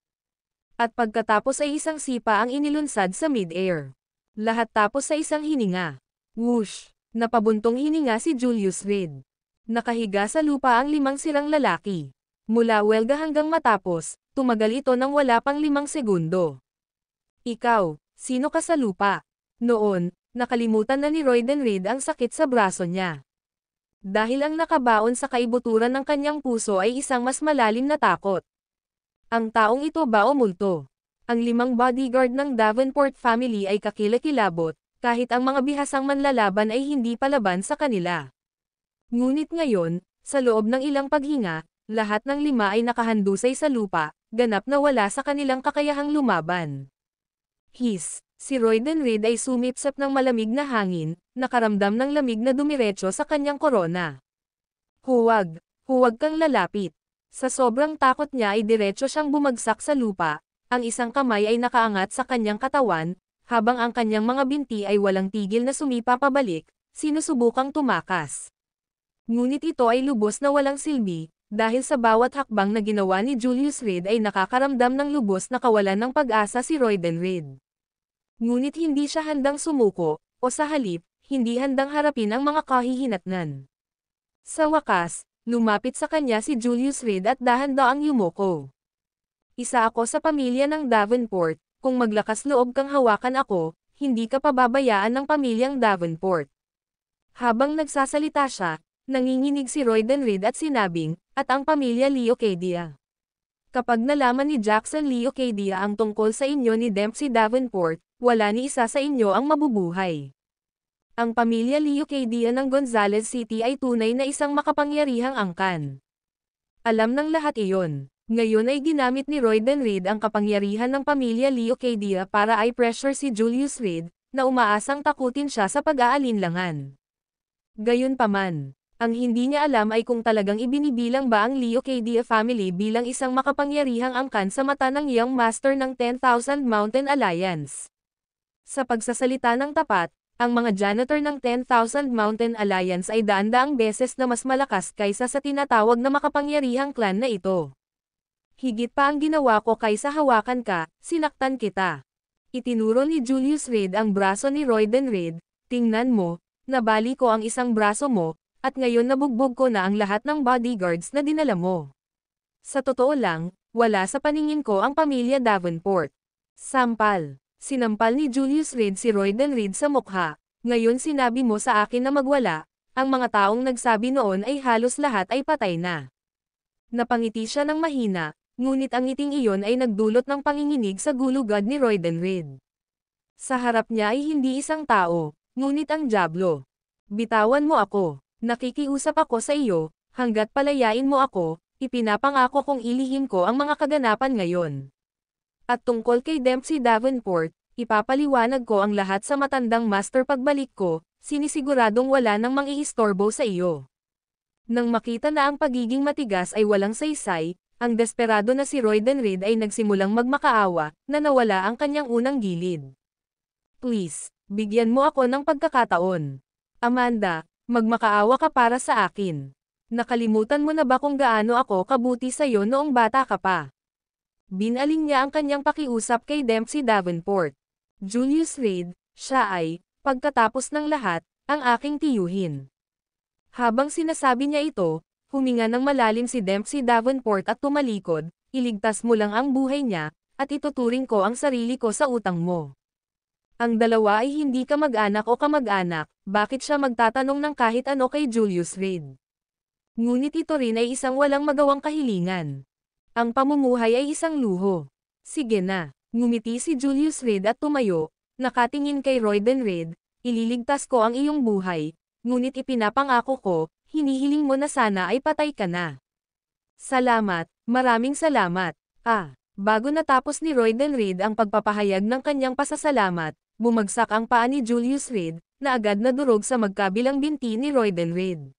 At pagkatapos ay isang sipa ang inilunsad sa mid-air. Lahat tapos sa isang hininga. Whoosh! Napabuntong hininga si Julius Reed. Nakahiga sa lupa ang 5 silang lalaki. Mula welga hanggang matapos, tumagal ito ng wala pang 5 segundo. Ikaw, sino ka sa lupa? Noon, nakalimutan na ni Royden Reed ang sakit sa braso niya. Dahil ang nakabaon sa kaibuturan ng kanyang puso ay isang mas malalim na takot. Ang taong ito ba o multo? Ang 5 bodyguard ng Davenport family ay kakilakilabot, kahit ang mga bihasang manlalaban ay hindi palaban sa kanila. Ngunit ngayon, sa loob ng ilang paghinga, lahat ng 5 ay nakahandusay sa lupa, ganap na wala sa kanilang kakayahang lumaban. Si Royden Reed ay sumipsap ng malamig na hangin, nakaramdam ng lamig na dumiretso sa kanyang korona. Huwag kang lalapit. Sa sobrang takot niya ay diretso siyang bumagsak sa lupa, ang isang kamay ay nakaangat sa kanyang katawan, habang ang kanyang mga binti ay walang tigil na sumipa pabalik, sinusubukang tumakas. Ngunit ito ay lubos na walang silbi, dahil sa bawat hakbang na ginawa ni Julius Reed ay nakakaramdam ng lubos na kawalan ng pag-asa si Royden Reed. Ngunit hindi siya handang sumuko, o sa halip, hindi handang harapin ang mga kahihinatnan. Sa wakas, lumapit sa kanya si Julius Reed at dahan-daang yumuko. Isa ako sa pamilya ng Davenport, kung maglakas loob kang hawakan ako, hindi ka pababayaan ng pamilyang Davenport. Habang nagsasalita siya, nanginginig si Royden Reed at sinabing, at ang pamilya Leocadia. Kapag nalaman ni Jackson Leocadia ang tungkol sa inyo ni Dempsey Davenport, wala ni isa sa inyo ang mabubuhay. Ang pamilya Leocadia ng Gonzales City ay tunay na isang makapangyarihang angkan. Alam ng lahat iyon. Ngayon ay ginamit ni Royden Reed ang kapangyarihan ng pamilya Leocadia para i-pressure si Julius Reed, na umaasang takutin siya sa pag-aalinlangan. Gayunpaman, ang hindi niya alam ay kung talagang ibinibilang ba ang Leocadia family bilang isang makapangyarihang angkan sa mata ng Young Master ng 10,000 Mountain Alliance. Sa pagsasalita ng tapat, ang mga janitor ng 10,000 Mountain Alliance ay daan-daang beses na mas malakas kaysa sa tinatawag na makapangyarihang clan na ito. Higit pa ang ginawa ko kaysa hawakan ka, sinaktan kita. Itinuro ni Julius Reed ang braso ni Royden Reed, tingnan mo, nabali ko ang isang braso mo, at ngayon nabugbog ko na ang lahat ng bodyguards na dinala mo. Sa totoo lang, wala sa paningin ko ang pamilya Davenport. Sampal. Sinampal ni Julius Reed si Royden Reed sa mukha, ngayon sinabi mo sa akin na magwala, ang mga taong nagsabi noon ay halos lahat ay patay na. Napangiti siya ng mahina. Ngunit ang ngiting iyon ay nagdulot ng panginginig sa gulugad ni Royden Reed. Sa harap niya ay hindi isang tao, ngunit ang dyablo. Bitawan mo ako, nakikiusap ako sa iyo, hanggat palayain mo ako, ipinapangako kong ilihim ko ang mga kaganapan ngayon. At tungkol kay Dempsey Davenport, ipapaliwanag ko ang lahat sa matandang master pagbalik ko, sinisiguradong wala nang mangihistorbo sa iyo. Nang makita na ang pagiging matigas ay walang saysay, ang desperado na si Royden Reed ay nagsimulang magmakaawa, na nawala ang kanyang unang gilid. Please, bigyan mo ako ng pagkakataon. Amanda, magmakaawa ka para sa akin. Nakalimutan mo na ba kung gaano ako kabuti sa'yo noong bata ka pa? Binaling niya ang kanyang pakiusap kay Dempsey Davenport. Julius Reed, siya ay, pagkatapos ng lahat, ang aking tiyuhin. Habang sinasabi niya ito, huminga ng malalim si Dempsey Davenport at tumalikod, iligtas mo lang ang buhay niya, at ituturing ko ang sarili ko sa utang mo. Ang dalawa ay hindi kamag-anak o kamag-anak, bakit siya magtatanong ng kahit ano kay Julius Reed? Ngunit ito rin ay isang walang magawang kahilingan. Ang pamumuhay ay isang luho. Sige na, ngumiti si Julius Reed at tumayo, nakatingin kay Royden Reed, ililigtas ko ang iyong buhay, ngunit ipinapangako ko, hinihiling mo na sana ay patay ka na. Salamat, maraming salamat. Bago natapos ni Royden Reed ang pagpapahayag ng kanyang pasasalamat, bumagsak ang paa ni Julius Reed, na agad nadurog sa magkabilang binti ni Royden Reed.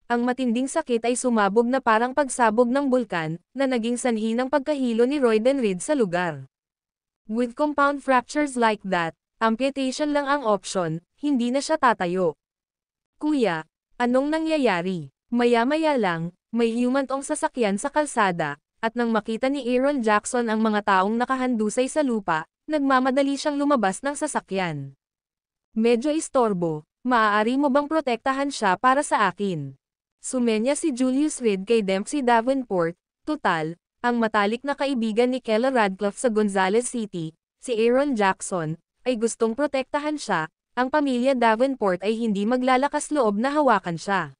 Ang matinding sakit ay sumabog na parang pagsabog ng bulkan, na naging sanhi ng pagkahilo ni Royden Reed sa lugar. With compound fractures like that, amputation lang ang option, hindi na siya tatayo. Kuya, anong nangyayari? Maya-maya lang, may humantong sasakyan sa kalsada, at nang makita ni Aaron Jackson ang mga taong nakahandusay sa lupa, nagmamadali siyang lumabas ng sasakyan. Medyo istorbo, maaari mo bang protektahan siya para sa akin? Sumenya si Julius Reed kay Dempsey Davenport, tutal, ang matalik na kaibigan ni Kella Radcliffe sa Gonzales City, si Aaron Jackson, ay gustong protektahan siya, ang pamilya Davenport ay hindi maglalakas loob na hawakan siya.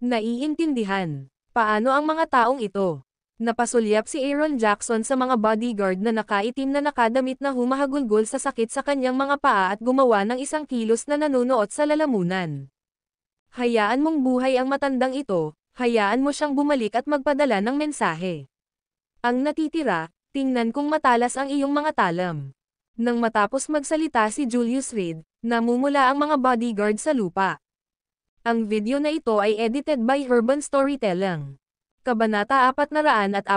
Naiintindihan. Paano ang mga taong ito? Napasulyap si Aaron Jackson sa mga bodyguard na nakaitim na nakadamit na humahagulgol sa sakit sa kanyang mga paa at gumawa ng isang kilos na nanunuot sa lalamunan. Hayaan mong buhay ang matandang ito, hayaan mo siyang bumalik at magpadala ng mensahe. Ang natitira, tingnan kung matalas ang iyong mga talam. Nang matapos magsalita si Julius Reed, namumula ang mga bodyguard sa lupa. Ang video na ito ay edited by Urban Storytelling. Kabanata 445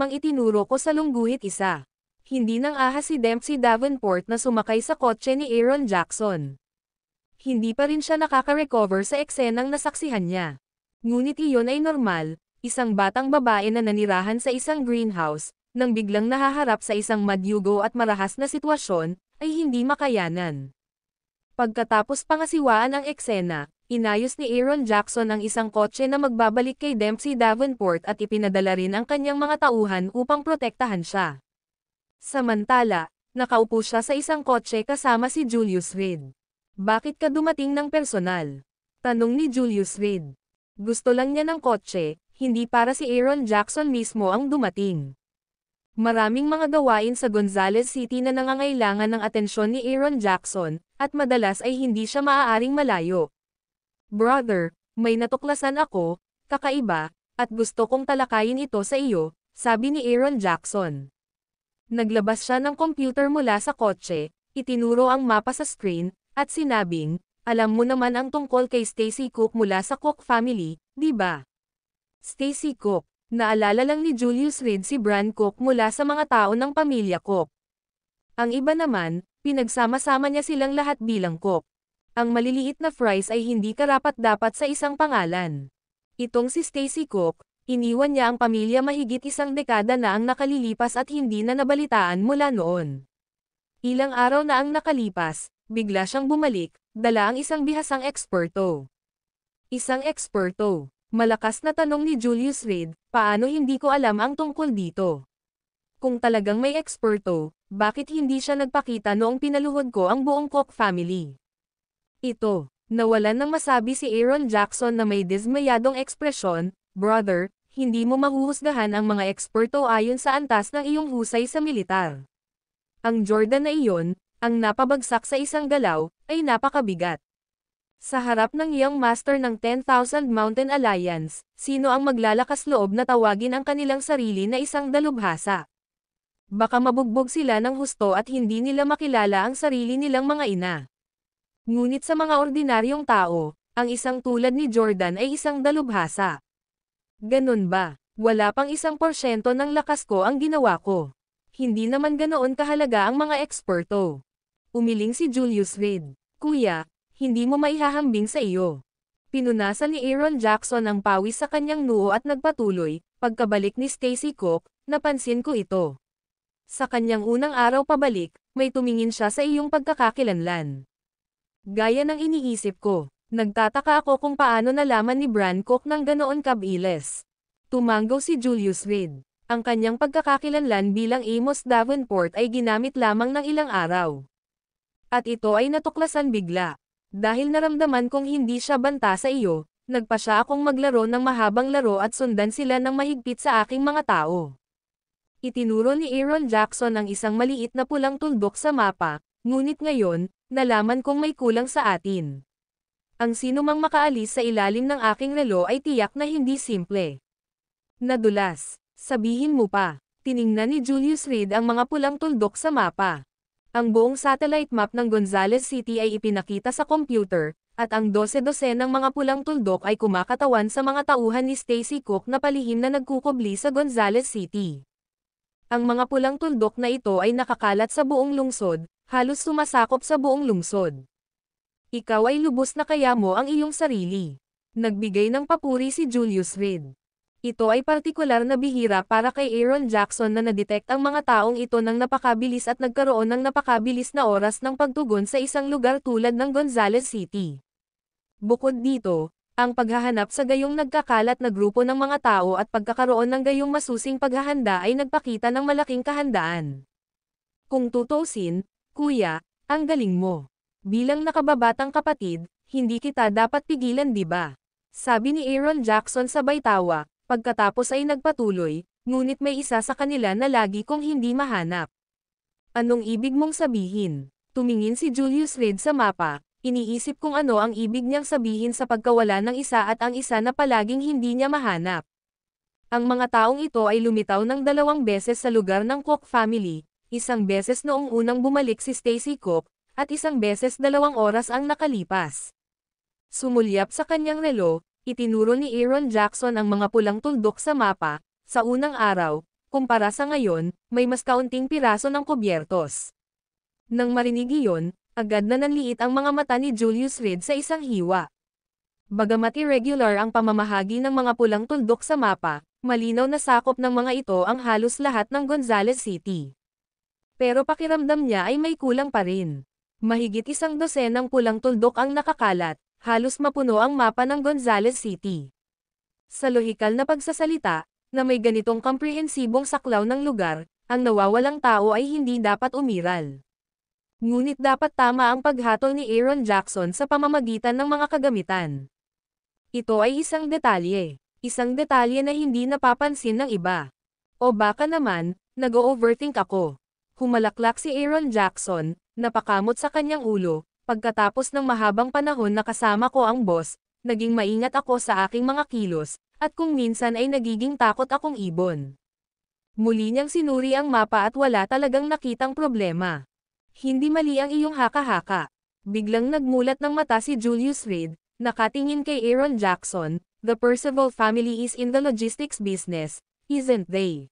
itinuro ko sa lungguhit isa. Hindi nang ahas si Dempsey Davenport na sumakay sa kotse ni Aaron Jackson. Hindi pa rin siya nakaka-recover sa eksenang nasaksihan niya. Ngunit iyon ay normal, isang batang babae na nanirahan sa isang greenhouse, nang biglang nahaharap sa isang madyugo at marahas na sitwasyon, ay hindi makayanan. Pagkatapos pangasiwaan ang eksena, inayos ni Aaron Jackson ang isang kotse na magbabalik kay Dempsey Davenport at ipinadala rin ang kanyang mga tauhan upang protektahan siya. Samantala, nakaupo siya sa isang kotse kasama si Julius Reed. Bakit ka dumating ng personal? Tanong ni Julius Reed. Gusto lang niya ng kotse, hindi para si Aaron Jackson mismo ang dumating. Maraming mga gawain sa Gonzales City na nangangailangan ng atensyon ni Aaron Jackson, at madalas ay hindi siya maaaring malayo. Brother, may natuklasan ako, kakaiba, at gusto kong talakayin ito sa iyo, sabi ni Aaron Jackson. Naglabas siya ng computer mula sa kotse, itinuro ang mapa sa screen, at sinabing, alam mo naman ang tungkol kay Stacy Cook mula sa Cook family, di ba? Stacy Cook, naalala lang ni Julius Reed si Bran Cook mula sa mga tao ng pamilya Cook. Ang iba naman, pinagsama-sama niya silang lahat bilang Cook. Ang maliliit na fries ay hindi karapat-dapat sa isang pangalan. Itong si Stacy Cook, iniwan niya ang pamilya mahigit isang dekada na ang nakalilipas at hindi na nabalitaan mula noon. Ilang araw na ang nakalipas, bigla siyang bumalik, dala ang isang bihasang eksperto. Isang eksperto? Malakas na tanong ni Julius Reed, paano hindi ko alam ang tungkol dito? Kung talagang may eksperto, bakit hindi siya nagpakita noong pinaluhod ko ang buong Cook family? Ito, nawalan ng masabi si Aaron Jackson na may dismayadong ekspresyon, brother, hindi mo mahuhusgahan ang mga eksperto ayon sa antas ng iyong husay sa militar. Ang Jordan na iyon, ang napabagsak sa isang galaw, ay napakabigat. Sa harap ng iyong master ng 10,000 Mountain Alliance, sino ang maglalakas loob na tawagin ang kanilang sarili na isang dalubhasa? Baka mabugbog sila ng husto at hindi nila makilala ang sarili nilang mga ina. Ngunit sa mga ordinaryong tao, ang isang tulad ni Jordan ay isang dalubhasa. Ganun ba? Wala pang 1% ng lakas ko ang ginawa ko. Hindi naman ganoon kahalaga ang mga eksperto. Umiling si Julius Reed. Kuya, hindi mo maihahambing sa iyo. Pinunasan ni Aaron Jackson ang pawis sa kanyang noo at nagpatuloy, pagkabalik ni Stacy Cook, napansin ko ito. Sa kanyang unang araw pabalik, may tumingin siya sa iyong pagkakakilanlan. Gaya ng iniisip ko, nagtataka ako kung paano nalaman ni Bran Cook ng ganoon kabilis. Tumanggaw si Julius Reed. Ang kanyang pagkakakilanlan bilang Amos Davenport ay ginamit lamang ng ilang araw. At ito ay natuklasan bigla. Dahil naramdaman kong hindi siya banta sa iyo, nagpa siya akong maglaro ng mahabang laro at sundan sila ng mahigpit sa aking mga tao. Itinuro ni Aaron Jackson ang isang maliit na pulang tuldok sa mapa, ngunit ngayon, nalaman kong may kulang sa atin. Ang sinumang makaalis sa ilalim ng aking relo ay tiyak na hindi simple. Nadulas. Sabihin mo pa. Tiningnan ni Julius Reed ang mga pulang tuldok sa mapa. Ang buong satellite map ng Gonzales City ay ipinakita sa computer, at ang 12-12 ng mga pulang tuldok ay kumakatawan sa mga tauhan ni Stacy Cook na palihim na nagkukubli sa Gonzales City. Ang mga pulang tuldok na ito ay nakakalat sa buong lungsod, halos sumasakop sa buong lungsod. Ikaw ay lubos na kaya mo ang iyong sarili. Nagbigay ng papuri si Julius Reed. Ito ay partikular na bihira para kay Aaron Jackson na nadetect ang mga taong ito ng napakabilis at nagkaroon ng napakabilis na oras ng pagtugon sa isang lugar tulad ng Gonzales City. Bukod dito, ang paghahanap sa gayong nagkakalat na grupo ng mga tao at pagkakaroon ng gayong masusing paghahanda ay nagpakita ng malaking kahandaan. Kung tutuusin, kuya, ang galing mo. Bilang nakababatang kapatid, hindi kita dapat pigilan, di ba? Sabi ni Aaron Jackson sabay tawa, pagkatapos ay nagpatuloy, ngunit may isa sa kanila na lagi kong hindi mahanap. Anong ibig mong sabihin? Tumingin si Julius Reed sa mapa, iniisip kung ano ang ibig niyang sabihin sa pagkawala ng isa at ang isa na palaging hindi niya mahanap. Ang mga taong ito ay lumitaw ng 2 beses sa lugar ng Cook family, isang beses noong unang bumalik si Stacy Cook, at isang beses 2 oras ang nakalipas. Sumulyap sa kanyang relo, itinuro ni Aaron Jackson ang mga pulang tuldok sa mapa. Sa unang araw, kumpara sa ngayon, may mas kaunting piraso ng kubyertos. Nang marinig iyon, agad na nanliit ang mga mata ni Julius Reed sa isang hiwa. Bagamat irregular ang pamamahagi ng mga pulang tuldok sa mapa, malinaw na sakop ng mga ito ang halos lahat ng Gonzales City. Pero pakiramdam niya ay may kulang pa rin. Mahigit 100 pulang tuldok ang nakakalat, halos mapuno ang mapa ng Gonzales City. Sa lohikal na pagsasalita, na may ganitong komprehensibong saklaw ng lugar, ang nawawalang tao ay hindi dapat umiral. Ngunit dapat tama ang paghatol ni Aaron Jackson sa pamamagitan ng mga kagamitan. Ito ay isang detalye na hindi napapansin ng iba. O baka naman, nag-o-overthink ako. Humalaklak si Aaron Jackson, napakamot sa kanyang ulo, pagkatapos ng mahabang panahon na kasama ko ang boss, naging maingat ako sa aking mga kilos, at kung minsan ay nagiging takot akong ibon. Muli niyang sinuri ang mapa at wala talagang nakitang problema. Hindi mali ang iyong haka-haka. Biglang nagmulat ng mata si Julius Reed, nakatingin kay Aaron Jackson. The Percival family is in the logistics business, isn't they?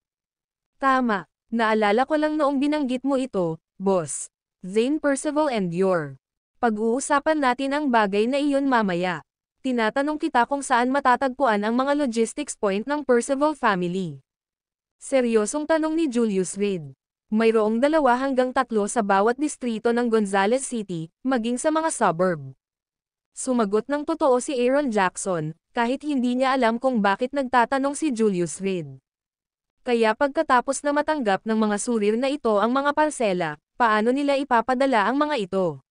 Tama, naalala ko lang noong binanggit mo ito, boss. Zane Percival and your. Pag-uusapan natin ang bagay na iyon mamaya. Tinatanong kita kung saan matatagpuan ang mga logistics point ng Percival family. Seryosong tanong ni Julius Reed. Mayroong 2 hanggang 3 sa bawat distrito ng Gonzales City, maging sa mga suburb. Sumagot ng totoo si Aaron Jackson, kahit hindi niya alam kung bakit nagtatanong si Julius Reed. Kaya pagkatapos na matanggap ng mga surir na ito ang mga parsela, paano nila ipapadala ang mga ito?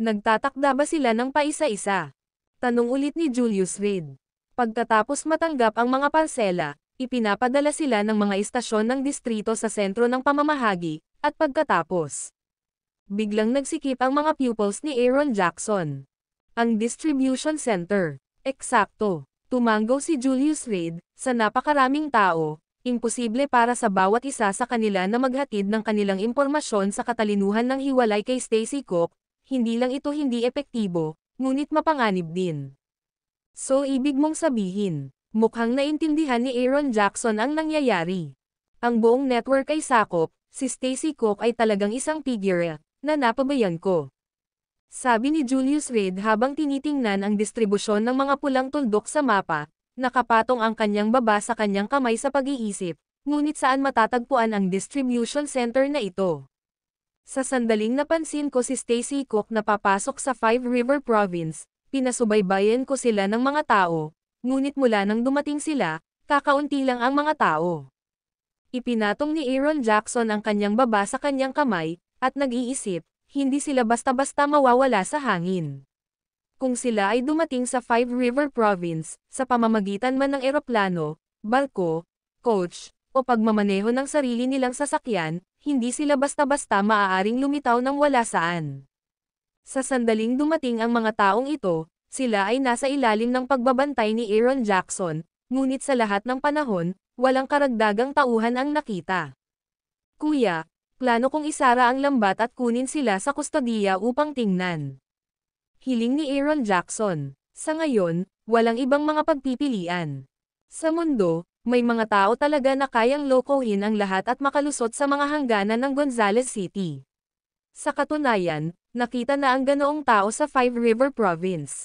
Nagtatakda ba sila ng paisa-isa? Tanong ulit ni Julius Reed. Pagkatapos matanggap ang mga parsela, ipinapadala sila ng mga istasyon ng distrito sa sentro ng pamamahagi, at pagkatapos. Biglang nagsikip ang mga pupils ni Aaron Jackson. Ang distribution center. Eksakto. Tumango si Julius Reed, sa napakaraming tao, imposible para sa bawat isa sa kanila na maghatid ng kanilang impormasyon sa katalinuhan ng hiwalay kay Stacy Cook, hindi lang ito hindi epektibo, ngunit mapanganib din. So ibig mong sabihin, mukhang naintindihan ni Aaron Jackson ang nangyayari. Ang buong network ay sakop, si Stacy Cook ay talagang isang figure na napabayan ko. Sabi ni Julius Reed habang tinitingnan ang distribusyon ng mga pulang tuldok sa mapa, nakapatong ang kanyang baba sa kanyang kamay sa pag-iisip, ngunit saan matatagpuan ang distribution center na ito? Sa sandaling napansin ko si Stacy Cook na papasok sa Five River Province, pinasubaybayan ko sila ng mga tao, ngunit mula nang dumating sila, kakaunti lang ang mga tao. Ipinatong ni Aaron Jackson ang kanyang baba sa kanyang kamay, at nag-iisip, hindi sila basta-basta mawawala sa hangin. Kung sila ay dumating sa Five River Province, sa pamamagitan man ng eroplano, barko, coach, o pagmamaneho ng sarili nilang sasakyan, hindi sila basta-basta maaaring lumitaw ng wala saan. Sa sandaling dumating ang mga taong ito, sila ay nasa ilalim ng pagbabantay ni Aaron Jackson, ngunit sa lahat ng panahon, walang karagdagang tauhan ang nakita. Kuya, plano kong isara ang lambat at kunin sila sa kustodiya upang tingnan. Hiling ni Aaron Jackson. Sa ngayon, walang ibang mga pagpipilian. Sa mundo, may mga tao talaga na kayang lokohin ang lahat at makalusot sa mga hangganan ng Gonzales City. Sa katunayan, nakita na ang ganoong tao sa Five River Province.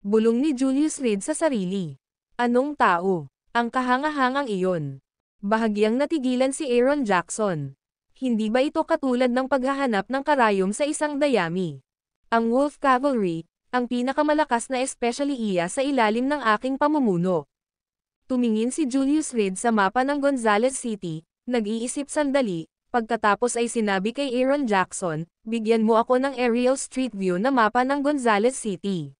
Bulong ni Julius Reed sa sarili. Anong tao? Ang kahangahangang iyon. Bahagyang natigilan si Aaron Jackson. Hindi ba ito katulad ng paghahanap ng karayom sa isang dayami? Ang Wolf Cavalry, ang pinakamalakas na espesyaliya sa ilalim ng aking pamumuno. Tumingin si Julius Reed sa mapa ng Gonzales City, nag-iisip sandali, pagkatapos ay sinabi kay Aaron Jackson, bigyan mo ako ng aerial street view na mapa ng Gonzales City.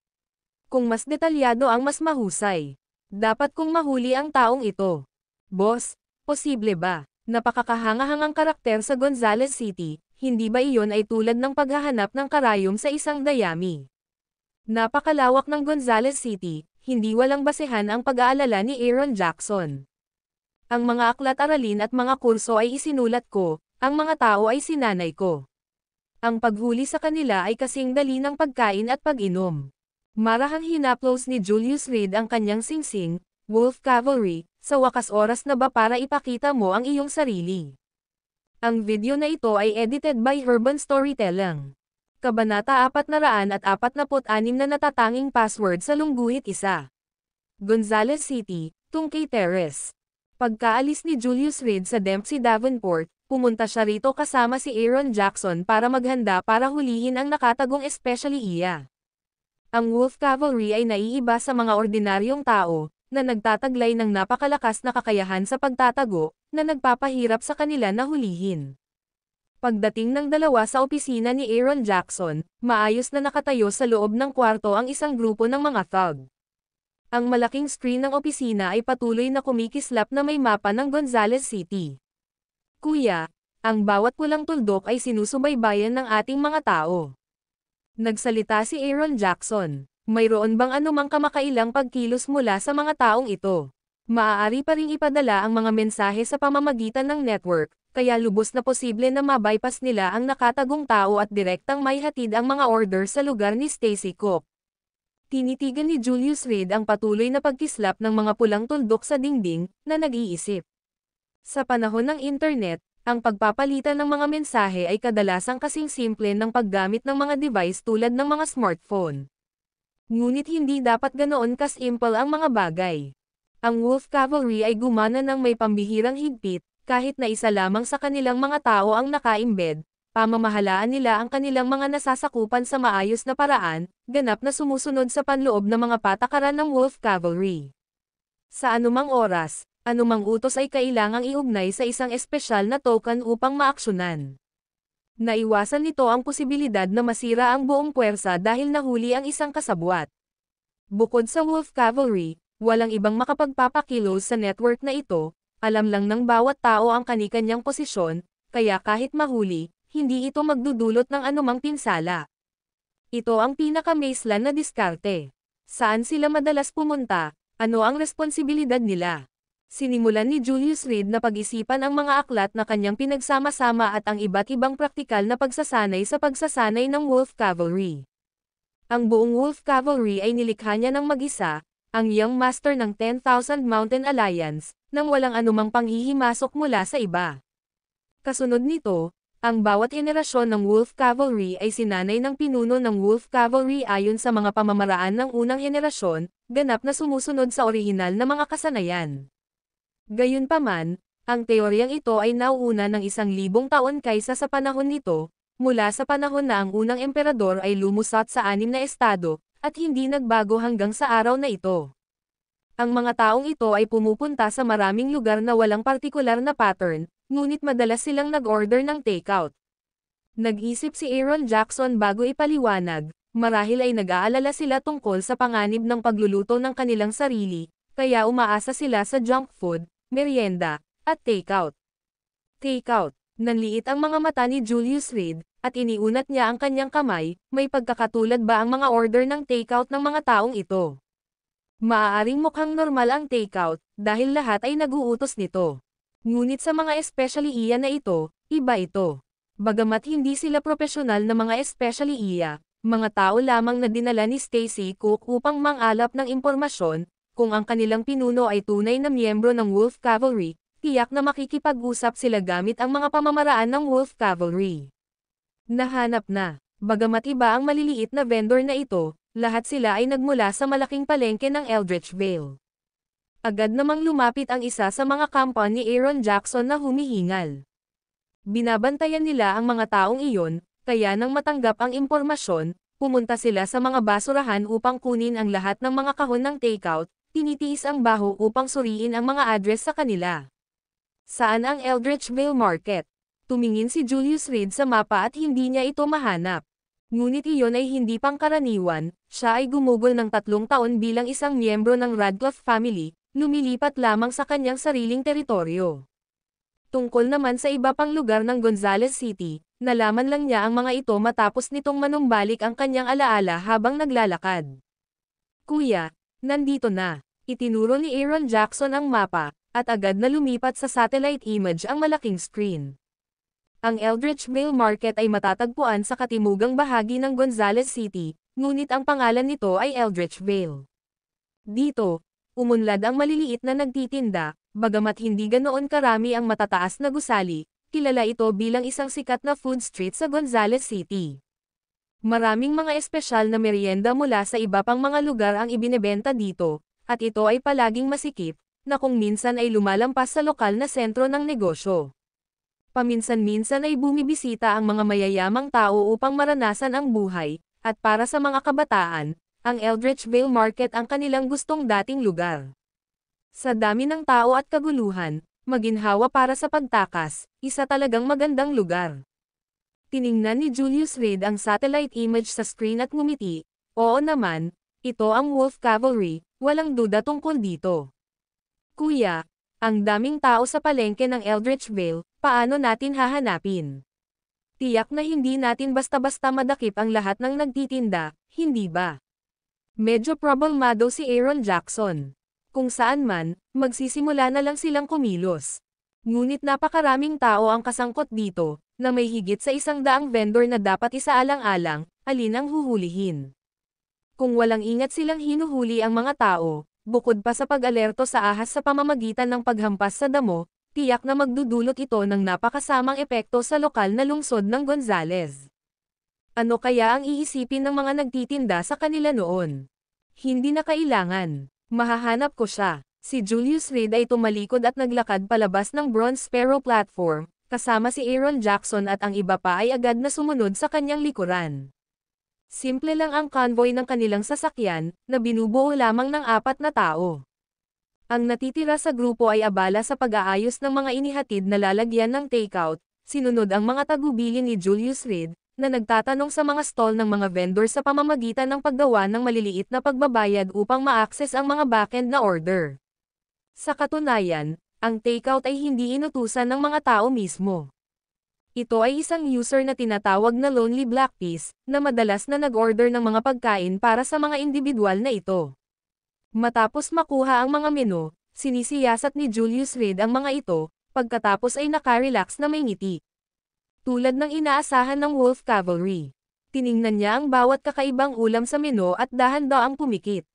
Kung mas detalyado ang mas mahusay. Dapat kong mahuli ang taong ito. Boss, posible ba? Napakakahangahangang karakter sa Gonzales City, hindi ba iyon ay tulad ng paghahanap ng karayom sa isang dayami? Napakalawak ng Gonzales City, hindi walang basehan ang pag-aalala ni Aaron Jackson. Ang mga aklat-aralin at mga kurso ay isinulat ko, ang mga tao ay sinanay ko. Ang paghuli sa kanila ay kasing dali ng pagkain at pag-inom. Marahang hinaplos ni Julius Reed ang kanyang singsing, Wolf Cavalry, sa wakas oras na ba para ipakita mo ang iyong sarili. Ang video na ito ay edited by Urban Storytelling. Kabanata 446 na natatanging password sa lungguhit isa. Gonzales City, Tungkay Terrace. Pagkaalis ni Julius Reed sa Dempsey Davenport, pumunta siya rito kasama si Aaron Jackson para maghanda para hulihin ang nakatagong especially iya. Ang Wolf Cavalry ay naiiba sa mga ordinaryong tao, na nagtataglay ng napakalakas na kakayahan sa pagtatago, na nagpapahirap sa kanila na hulihin. Pagdating ng dalawa sa opisina ni Aaron Jackson, maayos na nakatayo sa loob ng kwarto ang isang grupo ng mga thug. Ang malaking screen ng opisina ay patuloy na kumikislap na may mapa ng Gonzales City. Kuya, ang bawat pulang tuldok ay sinusubaybayan ng ating mga tao. Nagsalita si Aaron Jackson. Mayroon bang anumang kamakailang pagkilos mula sa mga taong ito? Maaari pa ring ipadala ang mga mensahe sa pamamagitan ng network, kaya lubos na posible na mabypass nila ang nakatagong tao at direktang maihatid ang mga order sa lugar ni Stacy Cook. Tinitigan ni Julius Reed ang patuloy na pagkislap ng mga pulang tuldok sa dingding, na nag-iisip. Sa panahon ng internet, ang pagpapalitan ng mga mensahe ay kadalasang kasing simple ng paggamit ng mga device tulad ng mga smartphone. Ngunit hindi dapat ganoon kasimple ang mga bagay. Ang Wolf Cavalry ay gumana ng may pambihirang higpit, kahit na isa lamang sa kanilang mga tao ang nakaimbed, pamamahalaan nila ang kanilang mga nasasakupan sa maayos na paraan, ganap na sumusunod sa panloob ng mga patakaran ng Wolf Cavalry. Sa anumang oras, anumang utos ay kailangang iugnay sa isang espesyal na token upang maaksyonan. Naiwasan nito ang posibilidad na masira ang buong puwersa dahil nahuli ang isang kasabwat. Bukod sa Wolf Cavalry, walang ibang makapagpapakilos sa network na ito, alam lang ng bawat tao ang kani-kanyang posisyon, kaya kahit mahuli, hindi ito magdudulot ng anumang pinsala. Ito ang pinaka-maselan na diskarte. Saan sila madalas pumunta? Ano ang responsibilidad nila? Sinimulan ni Julius Reed na pag-isipan ang mga aklat na kanyang pinagsama-sama at ang iba't ibang praktikal na pagsasanay sa pagsasanay ng Wolf Cavalry. Ang buong Wolf Cavalry ay nilikha niya ng mag-isa, ang Young Master ng 10,000 Mountain Alliance, nang walang anumang panghihimasok mula sa iba. Kasunod nito, ang bawat henerasyon ng Wolf Cavalry ay sinanay ng pinuno ng Wolf Cavalry ayon sa mga pamamaraan ng unang henerasyon, ganap na sumusunod sa orihinal na mga kasanayan. Gayunpaman, ang teoryang ito ay nauuna ng 1,000 taon kaysa sa panahon nito, mula sa panahon na ang unang emperador ay lumusot sa 6 na estado, at hindi nagbago hanggang sa araw na ito. Ang mga taong ito ay pumupunta sa maraming lugar na walang partikular na pattern, ngunit madalas silang nag-order ng takeout. Nag-isip si Aaron Jackson bago ipaliwanag, marahil ay nag-aalala sila tungkol sa panganib ng pagluluto ng kanilang sarili, kaya umaasa sila sa junk food, merienda, at takeout. Takeout. Nanliit ang mga mata ni Julius Reed, at iniunat niya ang kanyang kamay, may pagkakatulad ba ang mga order ng takeout ng mga taong ito? Maaaring mukhang normal ang takeout, dahil lahat ay nag-uutos nito. Ngunit sa mga especially iya na ito, iba ito. Bagamat hindi sila profesional na mga especially iya, mga tao lamang na dinala ni Stacy Cook upang mangalap ng impormasyon, kung ang kanilang pinuno ay tunay na miyembro ng Wolf Cavalry, tiyak na makikipag-usap sila gamit ang mga pamamaraan ng Wolf Cavalry. Nahanap na. Bagamat iba ang maliliit na vendor na ito, lahat sila ay nagmula sa malaking palengke ng Eldritch Vale. Agad namang lumapit ang isa sa mga kampa ni Aaron Jackson na humihingal. Binabantayan nila ang mga taong iyon, kaya nang matanggap ang impormasyon, pumunta sila sa mga basurahan upang kunin ang lahat ng mga kahon ng takeout, tinitiis ang baho upang suriin ang mga address sa kanila. Saan ang Eldritch Vale Market? Tumingin si Julius Reed sa mapa at hindi niya ito mahanap. Ngunit iyon ay hindi pangkaraniwan, siya ay gumugol ng 3 taon bilang isang miyembro ng Radcliffe family, lumilipat lamang sa kanyang sariling teritoryo. Tungkol naman sa iba pang lugar ng Gonzales City, nalaman lang niya ang mga ito matapos nitong manumbalik ang kanyang alaala habang naglalakad. Kuya, nandito na. Itinuro ni Aaron Jackson ang mapa, at agad na lumipat sa satellite image ang malaking screen. Ang Eldridge Vale Market ay matatagpuan sa katimugang bahagi ng Gonzales City, ngunit ang pangalan nito ay Eldridge Vale. Dito, umunlad ang maliliit na nagtitinda, bagamat hindi ganoon karami ang matataas na gusali, kilala ito bilang isang sikat na food street sa Gonzales City. Maraming mga espesyal na merienda mula sa iba pang mga lugar ang ibinebenta dito, at ito ay palaging masikip, na kung minsan ay lumalampas sa lokal na sentro ng negosyo. Paminsan-minsan ay bumibisita ang mga mayayamang tao upang maranasan ang buhay, at para sa mga kabataan, ang Eldridge Vale Market ang kanilang gustong dating lugar. Sa dami ng tao at kaguluhan, maginhawa para sa pagtakas, isa talagang magandang lugar. Tiningnan ni Julius Reed ang satellite image sa screen at ngumiti, oo naman, ito ang Wolf Cavalry, walang duda tungkol dito. Kuya, ang daming tao sa palengke ng Eldridge Vale, paano natin hahanapin? Tiyak na hindi natin basta-basta madakip ang lahat ng nagtitinda, hindi ba? Medyo problemado si Aaron Jackson. Kung saan man, magsisimula na lang silang kumilos. Ngunit napakaraming tao ang kasangkot dito, na may higit sa 100 vendor na dapat isaalang-alang, alin ang huhulihin. Kung walang ingat silang hinuhuli ang mga tao, bukod pa sa pag-alerto sa ahas sa pamamagitan ng paghampas sa damo, tiyak na magdudulot ito ng napakasamang epekto sa lokal na lungsod ng Gonzales. Ano kaya ang iisipin ng mga nagtitinda sa kanila noon? Hindi na kailangan. Mahahanap ko siya. Si Julius Reed ay tumalikod at naglakad palabas ng Bronze Sparrow platform, kasama si Aaron Jackson at ang iba pa ay agad na sumunod sa kanyang likuran. Simple lang ang convoy ng kanilang sasakyan, na binubuo lamang ng 4 na tao. Ang natitira sa grupo ay abala sa pag-aayos ng mga inihatid na lalagyan ng takeout, sinunod ang mga tagubilin ni Julius Reed, na nagtatanong sa mga stall ng mga vendor sa pamamagitan ng paggawa ng maliliit na pagbabayad upang ma-access ang mga backend na order. Sa katunayan, ang takeout ay hindi inutusan ng mga tao mismo. Ito ay isang user na tinatawag na Lonely Black Piece, na madalas na nag-order ng mga pagkain para sa mga individual na ito. Matapos makuha ang mga menu, sinisiyasat ni Julius Reed ang mga ito, pagkatapos ay nakarelax na may ngiti. Tulad ng inaasahan ng Wolf Cavalry. Tiningnan niya ang bawat kakaibang ulam sa menu at dahan-daang pumikit.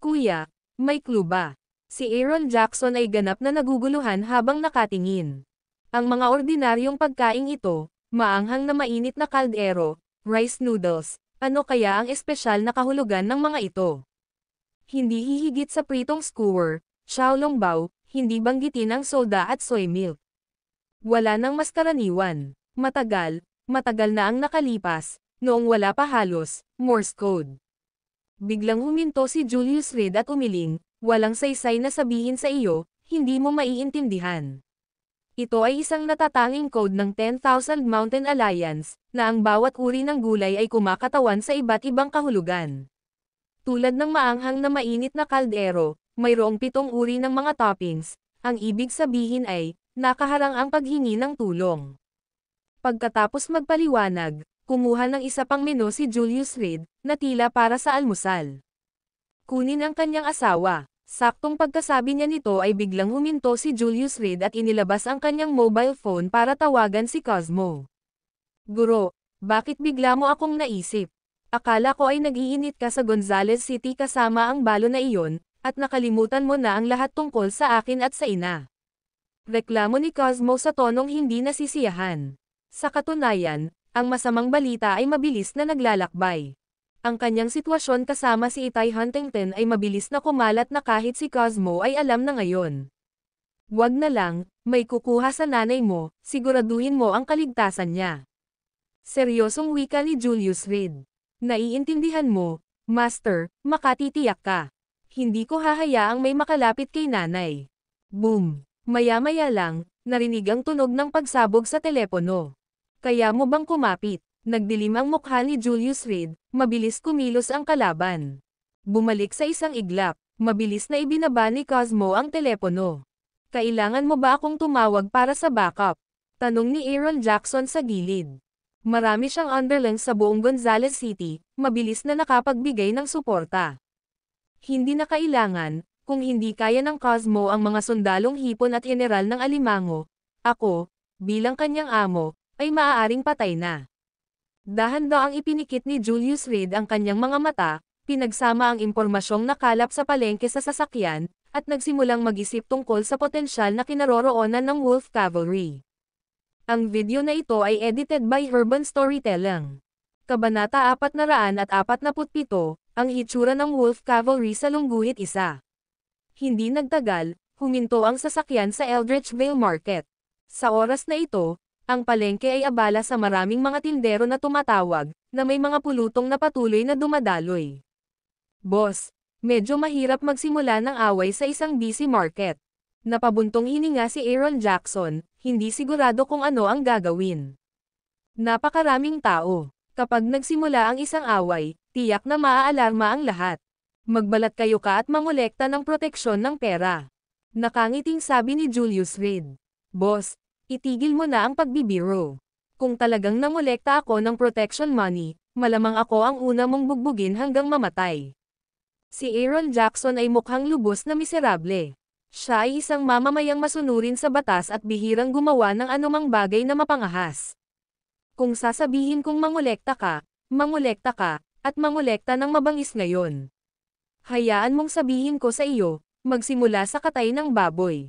Kuya, may clue ba? Si Aaron Jackson ay ganap na naguguluhan habang nakatingin. Ang mga ordinaryong pagkaing ito, maanghang na mainit na kaldero, rice noodles, ano kaya ang espesyal na kahulugan ng mga ito? Hindi hihigit sa pritong skewer, xiaolongbao, hindi banggitin ang soda at soy milk. Wala nang mas karaniwan. Matagal na ang nakalipas, noong wala pa halos, Morse code. Biglang huminto si Julius Reed at umiling, walang saysay na sabihin sa iyo, hindi mo maiintindihan. Ito ay isang natatanging code ng 10,000 Mountain Alliance, na ang bawat uri ng gulay ay kumakatawan sa iba't ibang kahulugan. Tulad ng maanghang na mainit na kaldero, mayroong 7 uri ng mga toppings, ang ibig sabihin ay, nakaharang ang paghingi ng tulong. Pagkatapos magpaliwanag, kumuha ng isa pang menu si Julius Reed, na tila para sa almusal. Kunin ang kanyang asawa. Saktong pagkasabi niya nito ay biglang huminto si Julius Reed at inilabas ang kanyang mobile phone para tawagan si Cosmo. Guro, bakit bigla mo akong naisip? Akala ko ay nag-iinit ka sa Gonzales City kasama ang balo na iyon, at nakalimutan mo na ang lahat tungkol sa akin at sa ina. Reklamo ni Cosmo sa tonong hindi nasisiyahan. Sa katunayan, ang masamang balita ay mabilis na naglalakbay. Ang kanyang sitwasyon kasama si Itay Huntington ay mabilis na kumalat na kahit si Cosmo ay alam na ngayon. Wag na lang, may kukuha sa nanay mo, siguraduhin mo ang kaligtasan niya. Seryosong wika ni Julius Reed. Naiintindihan mo, Master, makatitiyak ka. Hindi ko hahayaang may makalapit kay nanay. Boom! Maya-maya lang, narinig ang tunog ng pagsabog sa telepono. Kaya mo bang kumapit? Nagdilim ang mukha ni Julius Reed, mabilis kumilos ang kalaban. Bumalik sa isang iglap, mabilis na ibinaba ni Cosmo ang telepono. Kailangan mo ba akong tumawag para sa backup? Tanong ni Aaron Jackson sa gilid. Marami siyang underlings sa buong Gonzales City, mabilis na nakapagbigay ng suporta. Hindi na kailangan, kung hindi kaya ng Cosmo ang mga sundalong hipon at general ng Alimango, ako, bilang kanyang amo, ay maaaring patay na. Dahan-daang ipinikit ni Julius Reed ang kanyang mga mata, pinagsama ang impormasyong nakalap sa palengke sa sasakyan, at nagsimulang mag-isip tungkol sa potensyal na kinaroroonan ng Wolf Cavalry. Ang video na ito ay edited by Urban Storytelling. Kabanata 447, ang hitsura ng Wolf Cavalry sa Lungguhit 1. Hindi nagtagal, huminto ang sasakyan sa Eldridge Vale Market. Sa oras na ito, ang palengke ay abala sa maraming mga tindero na tumatawag, na may mga pulutong na patuloy na dumadaloy. Boss, medyo mahirap magsimula ng away sa isang busy market. Napabuntong hininga si Aaron Jackson, hindi sigurado kung ano ang gagawin. Napakaraming tao. Kapag nagsimula ang isang away, tiyak na maaalarma ang lahat. Magbalat kayo ka at mangolekta ng proteksyon ng pera. Nakangiting sabi ni Julius Reed. Boss, itigil mo na ang pagbibiro. Kung talagang nangolekta ako ng protection money, malamang ako ang una mong bugbugin hanggang mamatay. Si Aaron Jackson ay mukhang lubos na miserable. Siya ay isang mamamayang masunurin sa batas at bihirang gumawa ng anumang bagay na mapangahas. Kung sasabihin kong mangolekta ka, at mangolekta ng mabangis ngayon. Hayaan mong sabihin ko sa iyo, magsimula sa katay ng baboy.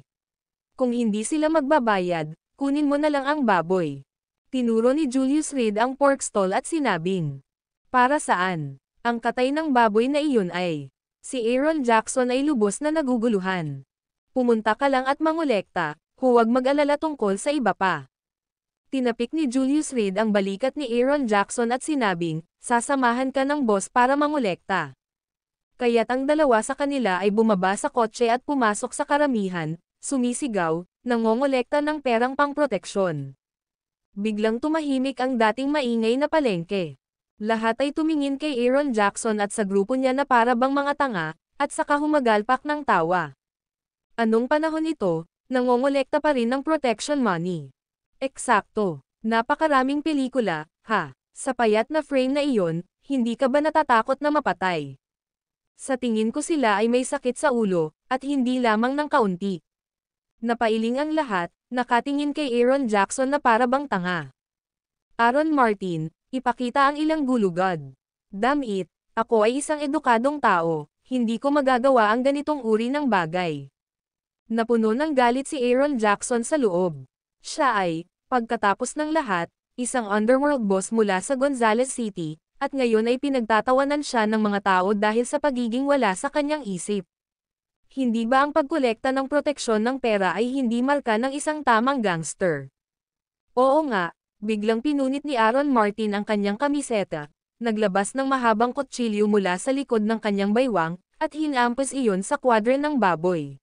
Kung hindi sila magbabayad, kunin mo na lang ang baboy. Tinuro ni Julius Reed ang pork stall at sinabing, para saan? Ang katay ng baboy na iyon ay, si Aaron Jackson ay lubos na naguguluhan. Pumunta ka lang at mangolekta, huwag mag-alala tungkol sa iba pa. Tinapik ni Julius Reed ang balikat ni Aaron Jackson at sinabing, sasamahan ka ng boss para mangolekta. Kaya't ang dalawa sa kanila ay bumaba sa kotse at pumasok sa karamihan, sumisigaw, nangongolekta ng perang pangproteksyon. Biglang tumahimik ang dating maingay na palengke. Lahat ay tumingin kay Aaron Jackson at sa grupo niya na para bang mga tanga, at saka humagalpak ng tawa. Anong panahon ito, nangongolekta pa rin ng protection money? Eksakto. Napakaraming pelikula, ha? Sa payat na frame na iyon, hindi ka ba natatakot na mapatay? Sa tingin ko sila ay may sakit sa ulo, at hindi lamang ng kaunti. Napailing ang lahat, nakatingin kay Aaron Jackson na para bang tanga. Aaron Martin, ipakita ang ilang gulugad. Damn it, ako ay isang edukadong tao, hindi ko magagawa ang ganitong uri ng bagay. Napuno ng galit si Aaron Jackson sa loob. Siya ay, pagkatapos ng lahat, isang underworld boss mula sa Gonzales City, at ngayon ay pinagtatawanan siya ng mga tao dahil sa pagiging wala sa kanyang isip. Hindi ba ang pagkolekta ng proteksyon ng pera ay hindi marka ng isang tamang gangster? Oo nga, biglang pinunit ni Aaron Martin ang kanyang kamiseta, naglabas ng mahabang kutsilyo mula sa likod ng kanyang baywang, at hinampas iyon sa kwadre ng baboy.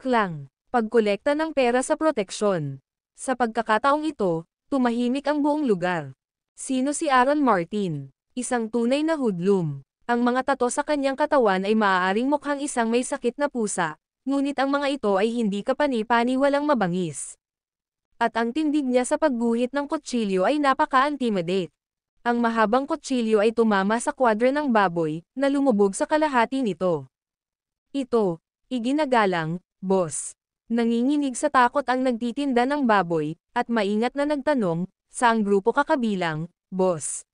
Klang, pagkolekta ng pera sa proteksyon. Sa pagkakataong ito, tumahimik ang buong lugar. Sino si Aaron Martin? Isang tunay na hoodlum. Ang mga tato sa kanyang katawan ay maaaring mukhang isang may sakit na pusa, ngunit ang mga ito ay hindi kapani-pani walang mabangis. At ang tindig niya sa pagguhit ng kutsilyo ay napaka-intimidate. Ang mahabang kutsilyo ay tumama sa kwadre ng baboy, na lumubog sa kalahati nito. Ito, iginagalang, boss. Nanginginig sa takot ang nagtitinda ng baboy, at maingat na nagtanong, saang grupo ka kabilang, boss?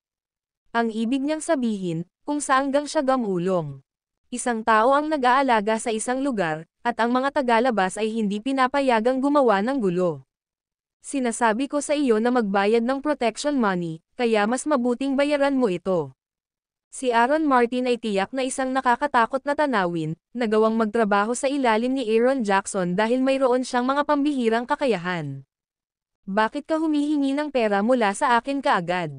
Ang ibig niyang sabihin, kung saan gang siya gamulong. Isang tao ang nag-aalaga sa isang lugar, at ang mga tagalabas ay hindi pinapayagang gumawa ng gulo. Sinasabi ko sa iyo na magbayad ng protection money, kaya mas mabuting bayaran mo ito. Si Aaron Martin ay tiyak na isang nakakatakot na tanawin, na gawang magtrabaho sa ilalim ni Aaron Jackson dahil mayroon siyang mga pambihirang kakayahan. Bakit ka humihingi ng pera mula sa akin kaagad?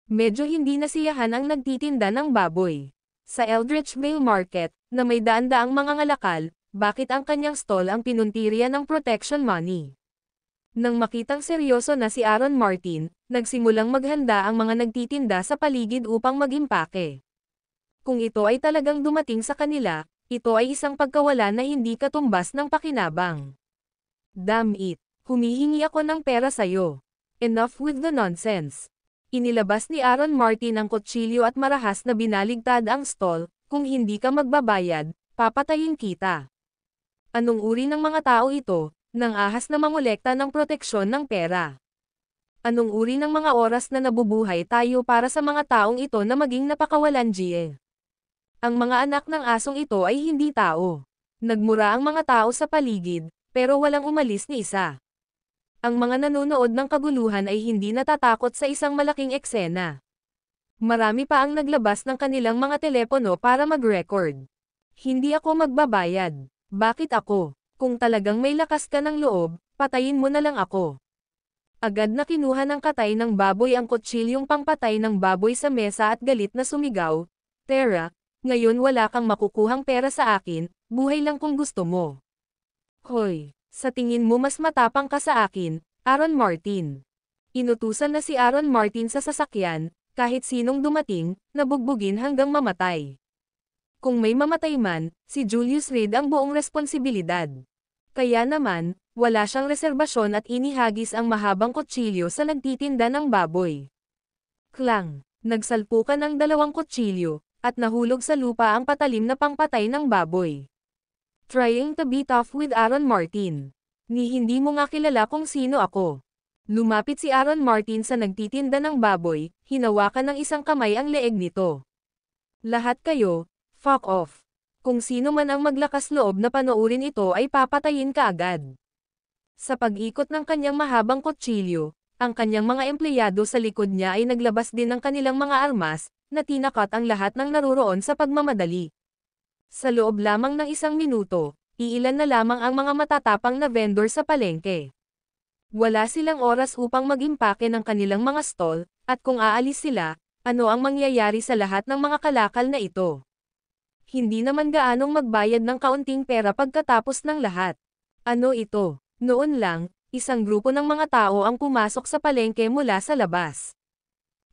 Medyo hindi nasiyahan ang nagtitinda ng baboy. Sa Eldridge Vale Market, na may daan-daang mga ngalakal, bakit ang kanyang stall ang pinuntirya ng protection money? Nang makitang seryoso na si Aaron Martin, nagsimulang maghanda ang mga nagtitinda sa paligid upang mag-impake. Kung ito ay talagang dumating sa kanila, ito ay isang pagkawala na hindi katumbas ng pakinabang. Damn it! Humihingi ako ng pera sayo. Enough with the nonsense. Inilabas ni Aaron Martin ang kutsilyo at marahas na binaligtad ang stall, kung hindi ka magbabayad, papatayin kita. Anong uri ng mga tao ito, nang ahas na mangolekta ng proteksyon ng pera? Anong uri ng mga oras na nabubuhay tayo para sa mga taong ito na maging napakawalan GE? Ang mga anak ng asong ito ay hindi tao. Nagmura ang mga tao sa paligid, pero walang umalis ni isa. Ang mga nanonood ng kaguluhan ay hindi natatakot sa isang malaking eksena. Marami pa ang naglabas ng kanilang mga telepono para mag-record. Hindi ako magbabayad. Bakit ako? Kung talagang may lakas ka ng loob, patayin mo na lang ako. Agad na kinuha ng katay ng baboy ang kutsilyong pangpatay ng baboy sa mesa at galit na sumigaw, "Tara, ngayon wala kang makukuhang pera sa akin, buhay lang kung gusto mo." Hoy! Sa tingin mo mas matapang ka sa akin, Aaron Martin. Inutusan na si Aaron Martin sa sasakyan, kahit sinong dumating, nabugbugin hanggang mamatay. Kung may mamatay man, si Julius Reed ang buong responsibilidad. Kaya naman, wala siyang reserbasyon at inihagis ang mahabang kutsilyo sa nagtitinda ng baboy. Klang! Nagsalpukan ang dalawang kutsilyo, at nahulog sa lupa ang patalim na pangpatay ng baboy. Trying to be tough with Aaron Martin. Ni hindi mo nga kilala kung sino ako. Lumapit si Aaron Martin sa nagtitinda ng baboy, hinawakan ng isang kamay ang leeg nito. Lahat kayo, fuck off. Kung sino man ang maglakas loob na panoorin ito ay papatayin ka agad. Sa pag-ikot ng kanyang mahabang kutsilyo, ang kanyang mga empleyado sa likod niya ay naglabas din ng kanilang mga armas, na tinakat ang lahat ng naruroon sa pagmamadali. Sa loob lamang ng isang minuto, iilan na lamang ang mga matatapang na vendor sa palengke. Wala silang oras upang mag-impake ng kanilang mga stall, at kung aalis sila, ano ang mangyayari sa lahat ng mga kalakal na ito? Hindi naman gaanong magbayad ng kaunting pera pagkatapos ng lahat. Ano ito? Noon lang, isang grupo ng mga tao ang pumasok sa palengke mula sa labas.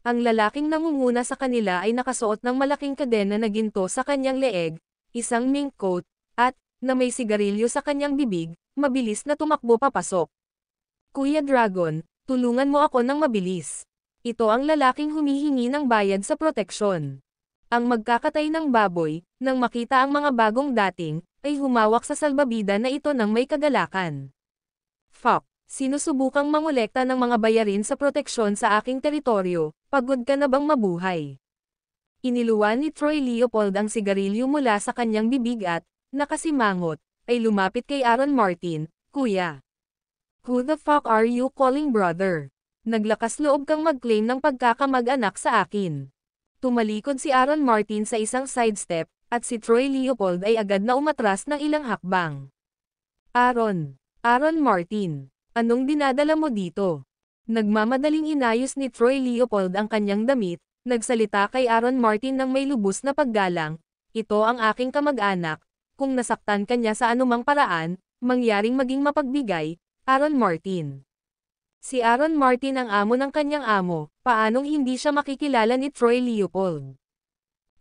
Ang lalaking nangunguna sa kanila ay nakasuot ng malaking kadena na ginto sa kanyang leeg, isang mink coat, at, na may sigarilyo sa kanyang bibig, mabilis na tumakbo papasok. Kuya Dragon, tulungan mo ako ng mabilis. Ito ang lalaking humihingi ng bayad sa proteksyon. Ang magkakatay ng baboy, nang makita ang mga bagong dating, ay humawak sa salbabida na ito ng may kagalakan. Fuck, sinusubukang mangolekta ng mga bayarin sa proteksyon sa aking teritoryo, pagod ka na bang mabuhay? Iniluwan ni Troy Leopold ang sigarilyo mula sa kanyang bibig at, nakasimangot, ay lumapit kay Aaron Martin, "Kuya. Who the fuck are you calling brother? Naglakas loob kang mag-claim ng pagkakamag-anak sa akin." Tumalikod si Aaron Martin sa isang sidestep, at si Troy Leopold ay agad na umatras ng ilang hakbang. Aaron Martin, anong dinadala mo dito? Nagmamadaling inayos ni Troy Leopold ang kanyang damit, nagsalita kay Aaron Martin ng may lubos na paggalang, "Ito ang aking kamag-anak, kung nasaktan ka niya sa anumang paraan, mangyaring maging mapagbigay, Aaron Martin." Si Aaron Martin ang amo ng kanyang amo, paanong hindi siya makikilala ni Troy Leopold?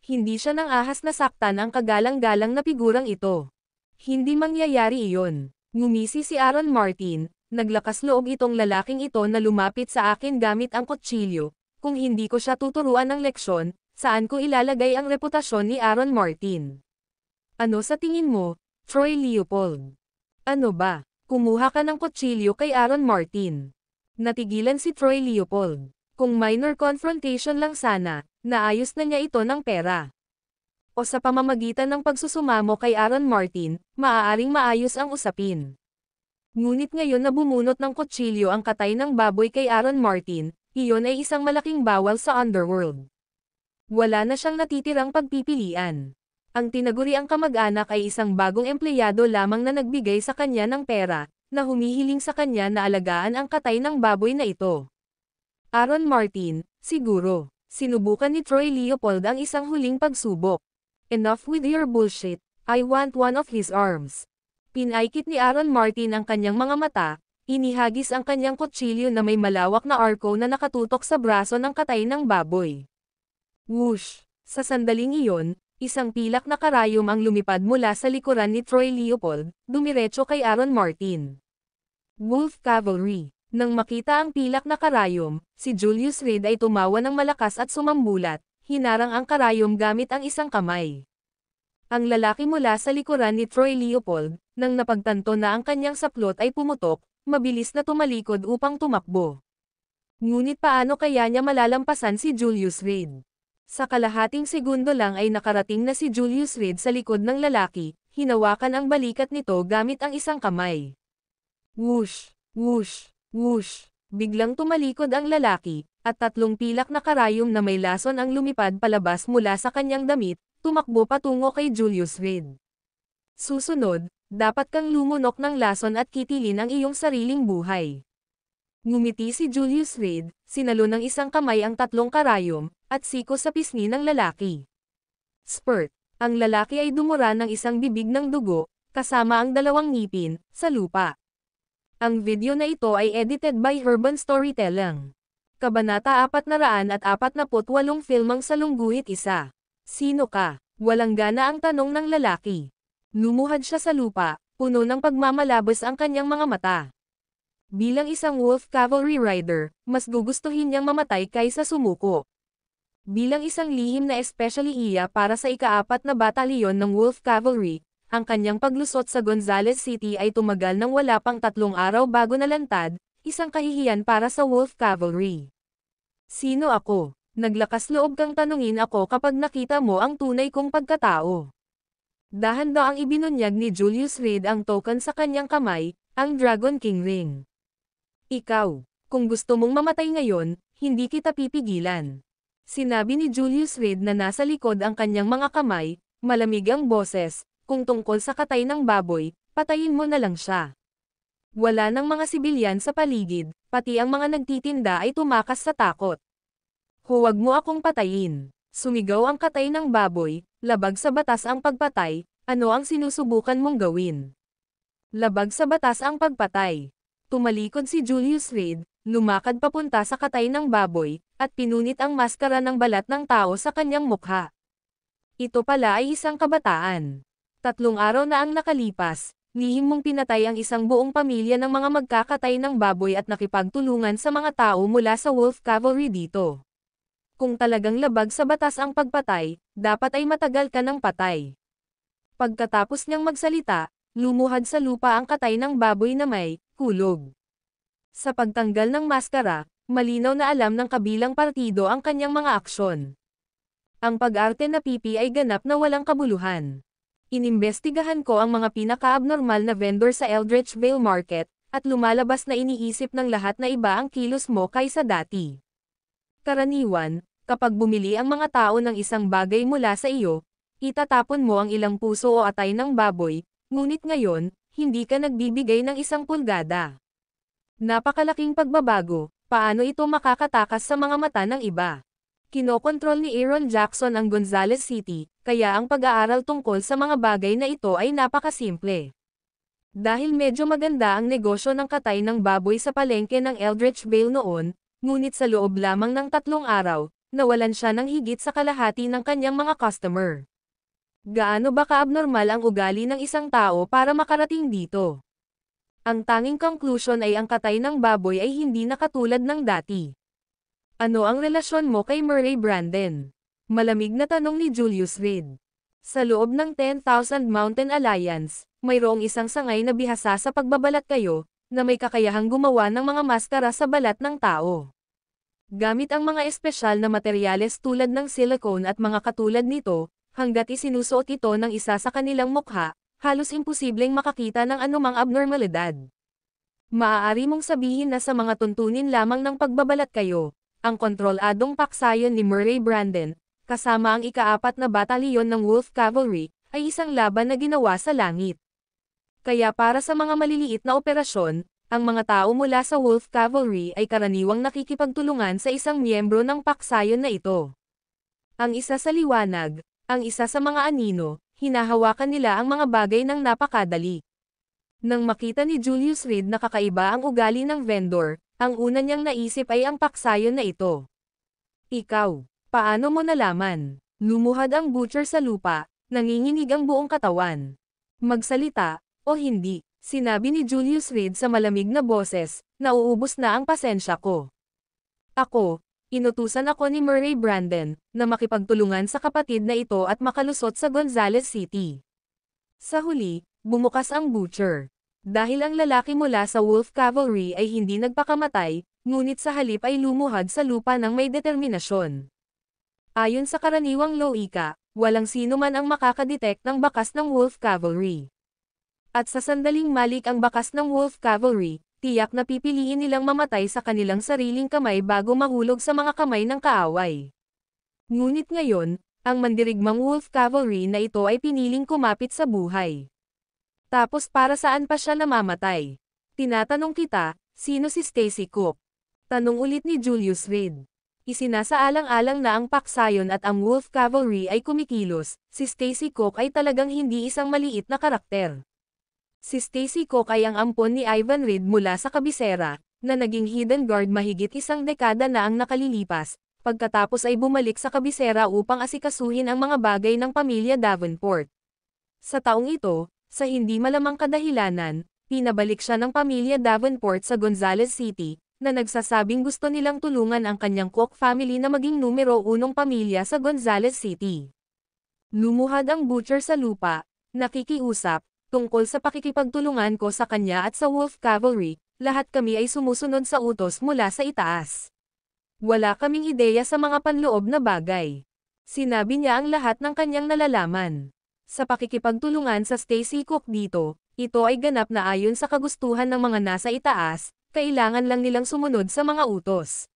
Hindi siya nang ahas na saktan ang kagalang-galang na figurang ito. Hindi mangyayari iyon. Ngumisi si Aaron Martin, naglakas loob itong lalaking ito na lumapit sa akin gamit ang kutsilyo. Kung hindi ko siya tuturuan ng leksyon, saan ko ilalagay ang reputasyon ni Aaron Martin? Ano sa tingin mo, Troy Leopold? Ano ba? Kumuha ka ng kutsilyo kay Aaron Martin. Natigilan si Troy Leopold. Kung minor confrontation lang sana, naayos na niya ito ng pera. O sa pamamagitan ng pagsusumamo kay Aaron Martin, maaaring maayos ang usapin. Ngunit ngayon na bumunot ng kutsilyo ang katay ng baboy kay Aaron Martin, iyon ay isang malaking bawal sa underworld. Wala na siyang natitirang pagpipilian. Ang tinaguriang kamag-anak ay isang bagong empleyado lamang na nagbigay sa kanya ng pera, na humihiling sa kanya na alagaan ang katay ng baboy na ito. Aaron Martin, siguro, sinubukan ni Troy Leopold ang isang huling pagsubok. "Enough with your bullshit, I want one of his arms." Pinaikit ni Aaron Martin ang kanyang mga mata, Inihagis ang kanyang kutsilyo na may malawak na arko na nakatutok sa braso ng katay ng baboy. Whoosh! Sa sandaling iyon, isang pilak na karayom ang lumipad mula sa likuran ni Troy Leopold, dumiretso kay Aaron Martin. Wolf Cavalry. Nang makita ang pilak na karayom, si Julius Reed ay tumawa ng malakas at sumambulat, hinarang ang karayom gamit ang isang kamay. Ang lalaki mula sa likuran ni Troy Leopold, nang napagtanto na ang kanyang saplot ay pumutok, mabilis na tumalikod upang tumakbo. Ngunit paano kaya niya malalampasan si Julius Reed? Sa kalahating segundo lang ay nakarating na si Julius Reed sa likod ng lalaki, hinawakan ang balikat nito gamit ang isang kamay. Whoosh! Whoosh! Whoosh! Biglang tumalikod ang lalaki, at 3 pilak na karayom na may lason ang lumipad palabas mula sa kanyang damit, tumakbo patungo kay Julius Reed. Susunod, dapat kang lumunok ng lason at kitilin ang iyong sariling buhay. Ngumiti si Julius Reed, sinalo ng isang kamay ang 3 karayom, at siko sa pisngi ng lalaki. Spurt! Ang lalaki ay dumura ng isang bibig ng dugo, kasama ang 2 ngipin, sa lupa. Ang video na ito ay edited by Urban Storytelling. Kabanata 448 Filmang Salungguhit 1. Sino ka? Walang gana ang tanong ng lalaki. Lumuhad siya sa lupa, puno ng pagmamalabos ang kanyang mga mata. Bilang isang Wolf Cavalry Rider, mas gugustuhin niyang mamatay kaysa sumuko. Bilang isang lihim na especially iya para sa ika-4 na batalyon ng Wolf Cavalry, ang kanyang paglusot sa Gonzales City ay tumagal ng wala pang 3 araw bago nalantad, isang kahihiyan para sa Wolf Cavalry. Sino ako? Naglakas loob kang tanungin ako kapag nakita mo ang tunay kong pagkatao. Dahan-daang ibinunyag ni Julius Reed ang token sa kanyang kamay, ang Dragon King Ring. Ikaw, kung gusto mong mamatay ngayon, hindi kita pipigilan. Sinabi ni Julius Reed na nasa likod ang kanyang mga kamay, malamig ang boses, kung tungkol sa katay ng baboy, patayin mo na lang siya. Wala nang mga sibilyan sa paligid, pati ang mga nagtitinda ay tumakas sa takot. Huwag mo akong patayin. Sumigaw ang katay ng baboy, labag sa batas ang pagpatay, ano ang sinusubukan mong gawin? Labag sa batas ang pagpatay. Tumalikod si Julius Reed, lumakad papunta sa katay ng baboy, at pinunit ang maskara ng balat ng tao sa kanyang mukha. Ito pala ay isang kabataan. 3 araw na ang nakalipas, lihim mong pinatay ang isang buong pamilya ng mga magkakatay ng baboy at nakipagtulungan sa mga tao mula sa Wolf Cavalry dito. Kung talagang labag sa batas ang pagpatay, dapat ay matagal ka ng patay. Pagkatapos niyang magsalita, lumuhad sa lupa ang katay ng baboy na may kulog. Sa pagtanggal ng maskara, malinaw na alam ng kabilang partido ang kanyang mga aksyon. Ang pag-arte na pipi ay ganap na walang kabuluhan. Inimbestigahan ko ang mga pinaka-abnormal na vendor sa Eldritch Vale Market, at lumalabas na iniisip ng lahat na iba ang kilos mo kaysa dati. Karaniwan, kapag bumili ang mga tao ng isang bagay mula sa iyo, itatapon mo ang ilang puso o atay ng baboy, ngunit ngayon, hindi ka nagbibigay ng 1 pulgada. Napakalaking pagbabago, paano ito makakatakas sa mga mata ng iba? Kinokontrol ni Aaron Jackson ang Gonzales City, kaya ang pag-aaral tungkol sa mga bagay na ito ay napakasimple. Dahil medyo maganda ang negosyo ng katay ng baboy sa palengke ng Eldritch Vale noon, ngunit sa loob lamang ng 3 araw, nawalan siya ng higit sa kalahati ng kanyang mga customer. Gaano ba ka-abnormal ang ugali ng isang tao para makarating dito? Ang tanging conclusion ay ang katay ng baboy ay hindi na katulad ng dati. Ano ang relasyon mo kay Murray Brandon? Malamig na tanong ni Julius Reed. Sa loob ng 10,000 Mountain Alliance, mayroong isang sangay na bihasa sa pagbabalat kayo, na may kakayahang gumawa ng mga maskara sa balat ng tao. Gamit ang mga espesyal na materyales tulad ng silicone at mga katulad nito, hanggat isinusuot ito ng isa sa kanilang mukha, halos imposibleng makakita ng anumang abnormalidad. Maaari mong sabihin na sa mga tuntunin lamang ng pagbabalat kayo, ang kontroladong paksayon ni Murray Brandon, kasama ang ika-4 na batalyon ng Wolf Cavalry, ay isang laban na ginawa sa langit. Kaya para sa mga maliliit na operasyon, ang mga tao mula sa Wolf Cavalry ay karaniwang nakikipagtulungan sa isang miyembro ng paksayon na ito. Ang isa sa liwanag, ang isa sa mga anino, hinahawakan nila ang mga bagay ng napakadali. Nang makita ni Julius Reed na kakaiba ang ugali ng vendor, ang una niyang naisip ay ang paksayon na ito. Ikaw, paano mo nalaman? Lumuhad ang butcher sa lupa, nanginginig ang buong katawan. Magsalita, o hindi, sinabi ni Julius Reed sa malamig na boses, nauubos na ang pasensya ko. Ako, inutusan ako ni Murray Brandon, na makipagtulungan sa kapatid na ito at makalusot sa Gonzales City. Sa huli, bumukas ang butcher. Dahil ang lalaki mula sa Wolf Cavalry ay hindi nagpakamatay, ngunit sa halip ay lumuhad sa lupa ng may determinasyon. Ayon sa karaniwang loika, walang sino man ang makakadetect ng bakas ng Wolf Cavalry. At sa sandaling malik ang bakas ng Wolf Cavalry, tiyak na pipiliin nilang mamatay sa kanilang sariling kamay bago mahulog sa mga kamay ng kaaway. Ngunit ngayon, ang mandirigmang Wolf Cavalry na ito ay piniling kumapit sa buhay. Tapos para saan pa siya namamatay? Tinatanong kita, sino si Stacy Cook? Tanong ulit ni Julius Reed. Isinasaalang-alang na ang paksayon at ang Wolf Cavalry ay kumikilos, si Stacy Cook ay talagang hindi isang maliit na karakter. Si Stacy Cook ay ang ampon ni Ivan Reed mula sa kabisera, na naging hidden guard mahigit isang dekada na ang nakalilipas, pagkatapos ay bumalik sa kabisera upang asikasuhin ang mga bagay ng pamilya Davenport. Sa taong ito, sa hindi malamang kadahilanan, pinabalik siya ng pamilya Davenport sa Gonzales City, na nagsasabing gusto nilang tulungan ang kanyang Cook family na maging numero 1 pamilya sa Gonzales City. Lumuhad ang butcher sa lupa, nakikiusap, tungkol sa pakikipagtulungan ko sa kanya at sa Wolf Cavalry, lahat kami ay sumusunod sa utos mula sa itaas. Wala kaming ideya sa mga panloob na bagay. Sinabi niya ang lahat ng kanyang nalalaman. Sa pakikipagtulungan sa Stacy Cook dito, ito ay ganap na ayon sa kagustuhan ng mga nasa itaas, kailangan lang nilang sumunod sa mga utos.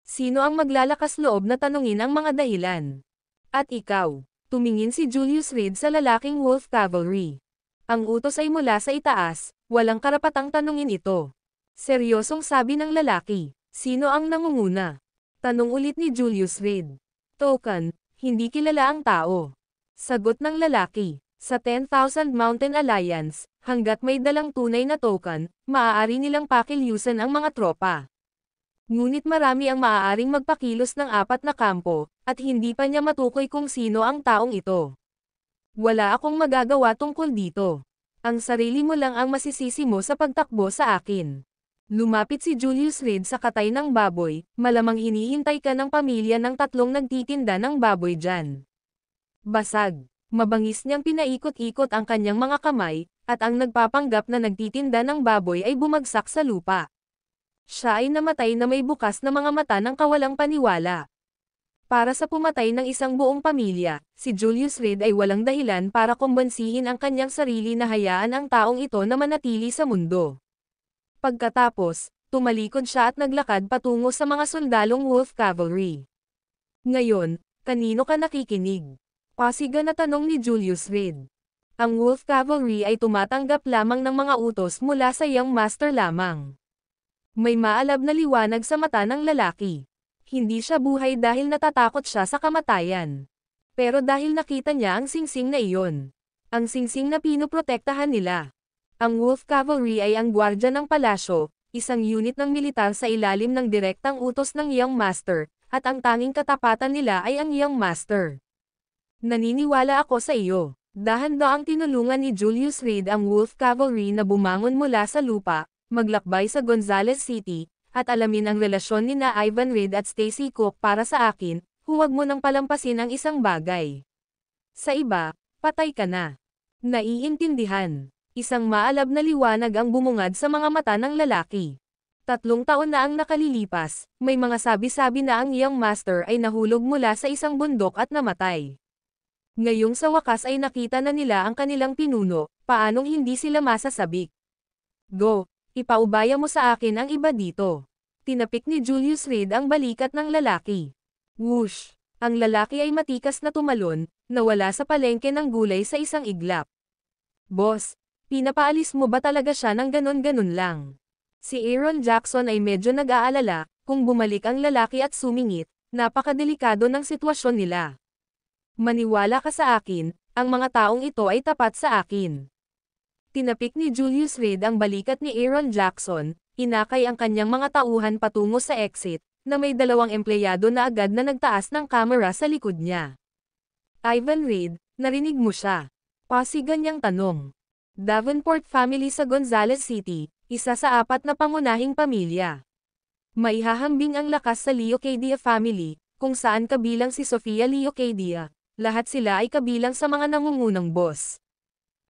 Sino ang maglalakas loob na tanungin ang mga dahilan? At ikaw, tumingin si Julius Reed sa lalaking Wolf Cavalry. Ang utos ay mula sa itaas, walang karapatang tanungin ito. Seryosong sabi ng lalaki, sino ang nangunguna? Tanong ulit ni Julius Reed. Token, hindi kilala ang tao. Sagot ng lalaki, sa 10,000 Mountain Alliance, hanggat may dalang tunay na token, maaari nilang pakilyusan ang mga tropa. Ngunit marami ang maaaring magpakilos ng 4 na kampo, at hindi pa niya matukoy kung sino ang taong ito. Wala akong magagawa tungkol dito. Ang sarili mo lang ang masisisi mo sa pagtakbo sa akin. Lumapit si Julius Reed sa katay ng baboy, malamang hinihintay ka ng pamilya ng 3 nagtitinda ng baboy dyan. Basag. Mabangis niyang pinaikot-ikot ang kanyang mga kamay, at ang nagpapanggap na nagtitinda ng baboy ay bumagsak sa lupa. Siya ay namatay na may bukas na mga mata ng kawalang paniwala. Para sa pumatay ng isang buong pamilya, si Julius Reed ay walang dahilan para kumbansihin ang kanyang sarili na hayaan ang taong ito na manatili sa mundo. Pagkatapos, tumalikod siya at naglakad patungo sa mga sundalong Wolf Cavalry. Ngayon, kanino ka nakikinig? Pasiga na tanong ni Julius Reed. Ang Wolf Cavalry ay tumatanggap lamang ng mga utos mula sa Young Master lamang. May maalab na liwanag sa mata ng lalaki. Hindi siya buhay dahil natatakot siya sa kamatayan. Pero dahil nakita niya ang singsing na iyon. Ang singsing na pinoprotektahan nila. Ang Wolf Cavalry ay ang gwardya ng palasyo, isang unit ng militar sa ilalim ng direktang utos ng Young Master, at ang tanging katapatan nila ay ang Young Master. Naniniwala ako sa iyo. Dahan-daang tinulungan ni Julius Reed ang Wolf Cavalry na bumangon mula sa lupa, maglakbay sa Gonzales City, at alamin ang relasyon ni na Ivan Reed at Stacy Cook. Para sa akin, huwag mo nang palampasin ang isang bagay. Sa iba, patay ka na. Naiintindihan. Isang maalab na liwanag ang bumungad sa mga mata ng lalaki. 3 taon na ang nakalilipas, may mga sabi-sabi na ang Young Master ay nahulog mula sa isang bundok at namatay. Ngayong sa wakas ay nakita na nila ang kanilang pinuno, paanong hindi sila masasabik? Go, ipaubaya mo sa akin ang iba dito. Tinapik ni Julius Reed ang balikat ng lalaki. Whoosh! Ang lalaki ay matikas na tumalon, nawala sa palengke ng gulay sa isang iglap. Boss, pinapaalis mo ba talaga siya ng ganon-ganon lang? Si Aaron Jackson ay medyo nag-aalala, kung bumalik ang lalaki at sumingit, napakadelikado ng sitwasyon nila. Maniwala ka sa akin, ang mga taong ito ay tapat sa akin. Tinapik ni Julius Reed ang balikat ni Aaron Jackson, inakay ang kanyang mga tauhan patungo sa exit, na may dalawang empleyado na agad na nagtaas ng kamera sa likod niya. Ivan Reed, narinig mo siya? Pasigan niyang tanong. Davenport family sa Gonzales City, isa sa 4 na pangunahing pamilya. Maihahambing ang lakas sa Leocadia family, kung saan kabilang si Sofia Leocadia. Lahat sila ay kabilang sa mga nangungunang boss.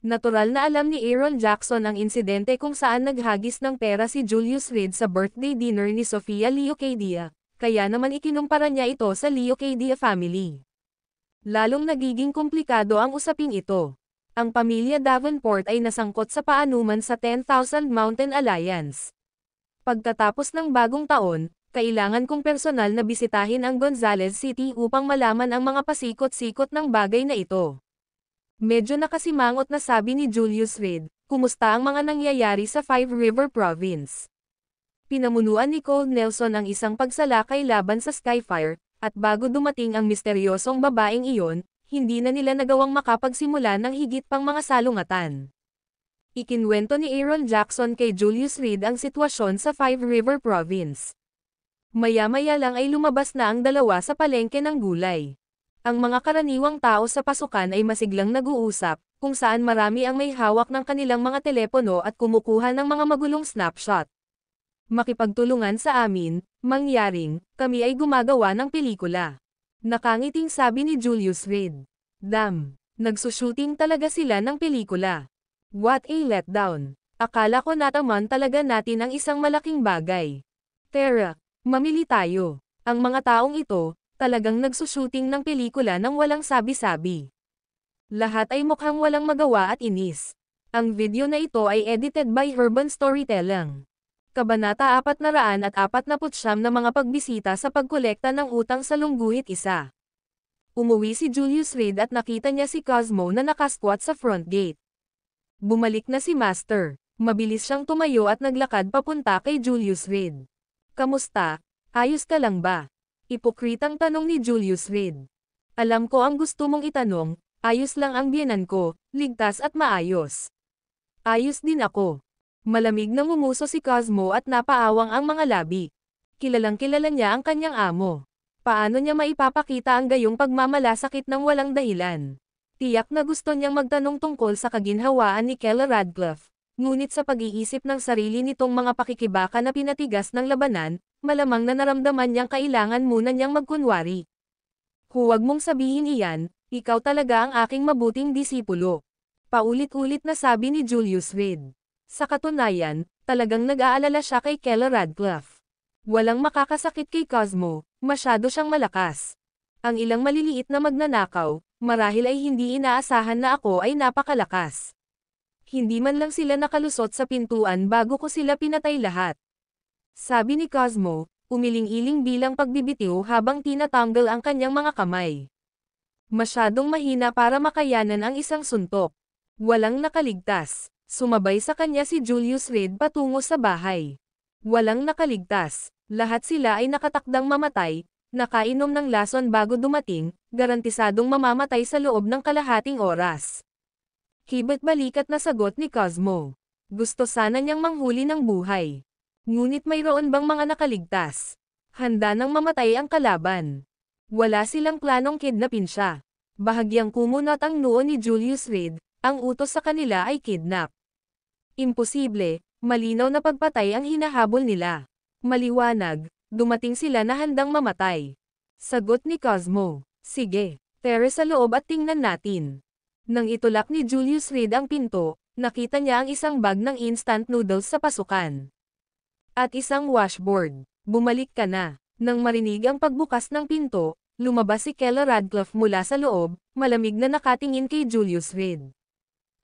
Natural na alam ni Aaron Jackson ang insidente kung saan naghagis ng pera si Julius Reed sa birthday dinner ni Sofia Leocadia, kaya naman ikinumpara niya ito sa Leocadia family. Lalong nagiging komplikado ang usaping ito. Ang pamilya Davenport ay nasangkot sa paanuman sa 10,000 Mountain Alliance. Pagkatapos ng bagong taon, kailangan kong personal na bisitahin ang Gonzales City upang malaman ang mga pasikot-sikot ng bagay na ito. Medyo nakasimangot na sabi ni Julius Reed, kumusta ang mga nangyayari sa Five River Province. Pinamunuan ni Cole Nelson ang isang pagsalakay laban sa Skyfire, at bago dumating ang misteryosong babaeng iyon, hindi na nila nagawang makapagsimula ng higit pang mga salungatan. Ikinwento ni Aaron Jackson kay Julius Reed ang sitwasyon sa Five River Province. Maya-maya lang ay lumabas na ang dalawa sa palengke ng gulay. Ang mga karaniwang tao sa pasukan ay masiglang nag-uusap, kung saan marami ang may hawak ng kanilang mga telepono at kumukuha ng mga magulong snapshot. Makipagtulungan sa amin, mangyaring, kami ay gumagawa ng pelikula. Nakangiting sabi ni Julius Reed. Damn, nagsushooting talaga sila ng pelikula. What a letdown. Akala ko nataman talaga natin ang isang malaking bagay. Tara, mamili tayo. Ang mga taong ito, talagang nagsushooting ng pelikula nang walang sabi-sabi. Lahat ay mukhang walang magawa at inis. Ang video na ito ay edited by Urban Storytelling. Kabanata 449 na mga pagbisita sa pagkolekta ng utang sa lungguhit isa. Umuwi si Julius Reed at nakita niya si Cosmo na nakasquat sa front gate. Bumalik na si Master. Mabilis siyang tumayo at naglakad papunta kay Julius Reed. Kamusta? Ayos ka lang ba? Ipokritang tanong ni Julius Reed. Alam ko ang gusto mong itanong, ayos lang ang biyenan ko, ligtas at maayos. Ayos din ako. Malamig na ngumuso si Cosmo at napaawang ang mga labi. Kilalang kilala niya ang kanyang amo. Paano niya maipapakita ang gayong pagmamalasakit ng walang dahilan? Tiyak na gusto niyang magtanong tungkol sa kaginhawaan ni Keller Radcliffe. Ngunit sa pag-iisip ng sarili nitong mga pakikibaka na pinatigas ng labanan, malamang na naramdaman niyang kailangan muna niyang magkunwari. Huwag mong sabihin iyan, ikaw talaga ang aking mabuting disipulo. Paulit-ulit na sabi ni Julius Reed. Sa katunayan, talagang nag-aalala siya kay Keller Radcliffe. Walang makakasakit kay Cosmo, masyado siyang malakas. Ang ilang maliliit na magnanakaw, marahil ay hindi inaasahan na ako ay napakalakas. Hindi man lang sila nakalusot sa pintuan bago ko sila pinatay lahat. Sabi ni Cosmo, umiling-iling bilang pagbibitiw habang tinatanggal ang kanyang mga kamay. Masyadong mahina para makayanan ang isang suntok. Walang nakaligtas. Sumabay sa kanya si Julius Reed patungo sa bahay. Walang nakaligtas. Lahat sila ay nakatakdang mamatay, nakainom ng lason bago dumating, garantisadong mamamatay sa loob ng kalahating oras. Hibit balikat na sagot ni Cosmo. Gusto sana niyang manghuli ng buhay. Ngunit mayroon bang mga nakaligtas? Handa nang mamatay ang kalaban. Wala silang planong kidnapin siya. Bahagyang kumunat ang noo ni Julius Reed, ang utos sa kanila ay kidnap. Imposible, malinaw na pagpatay ang hinahabol nila. Maliwanag, dumating sila na handang mamatay. Sagot ni Cosmo. Sige, tara sa loob at tingnan natin. Nang itulak ni Julius Reed ang pinto, nakita niya ang isang bag ng instant noodles sa pasukan. At isang washboard. Bumalik ka na. Nang marinig ang pagbukas ng pinto, lumabas si Keller Radcliffe mula sa loob, malamig na nakatingin kay Julius Reed.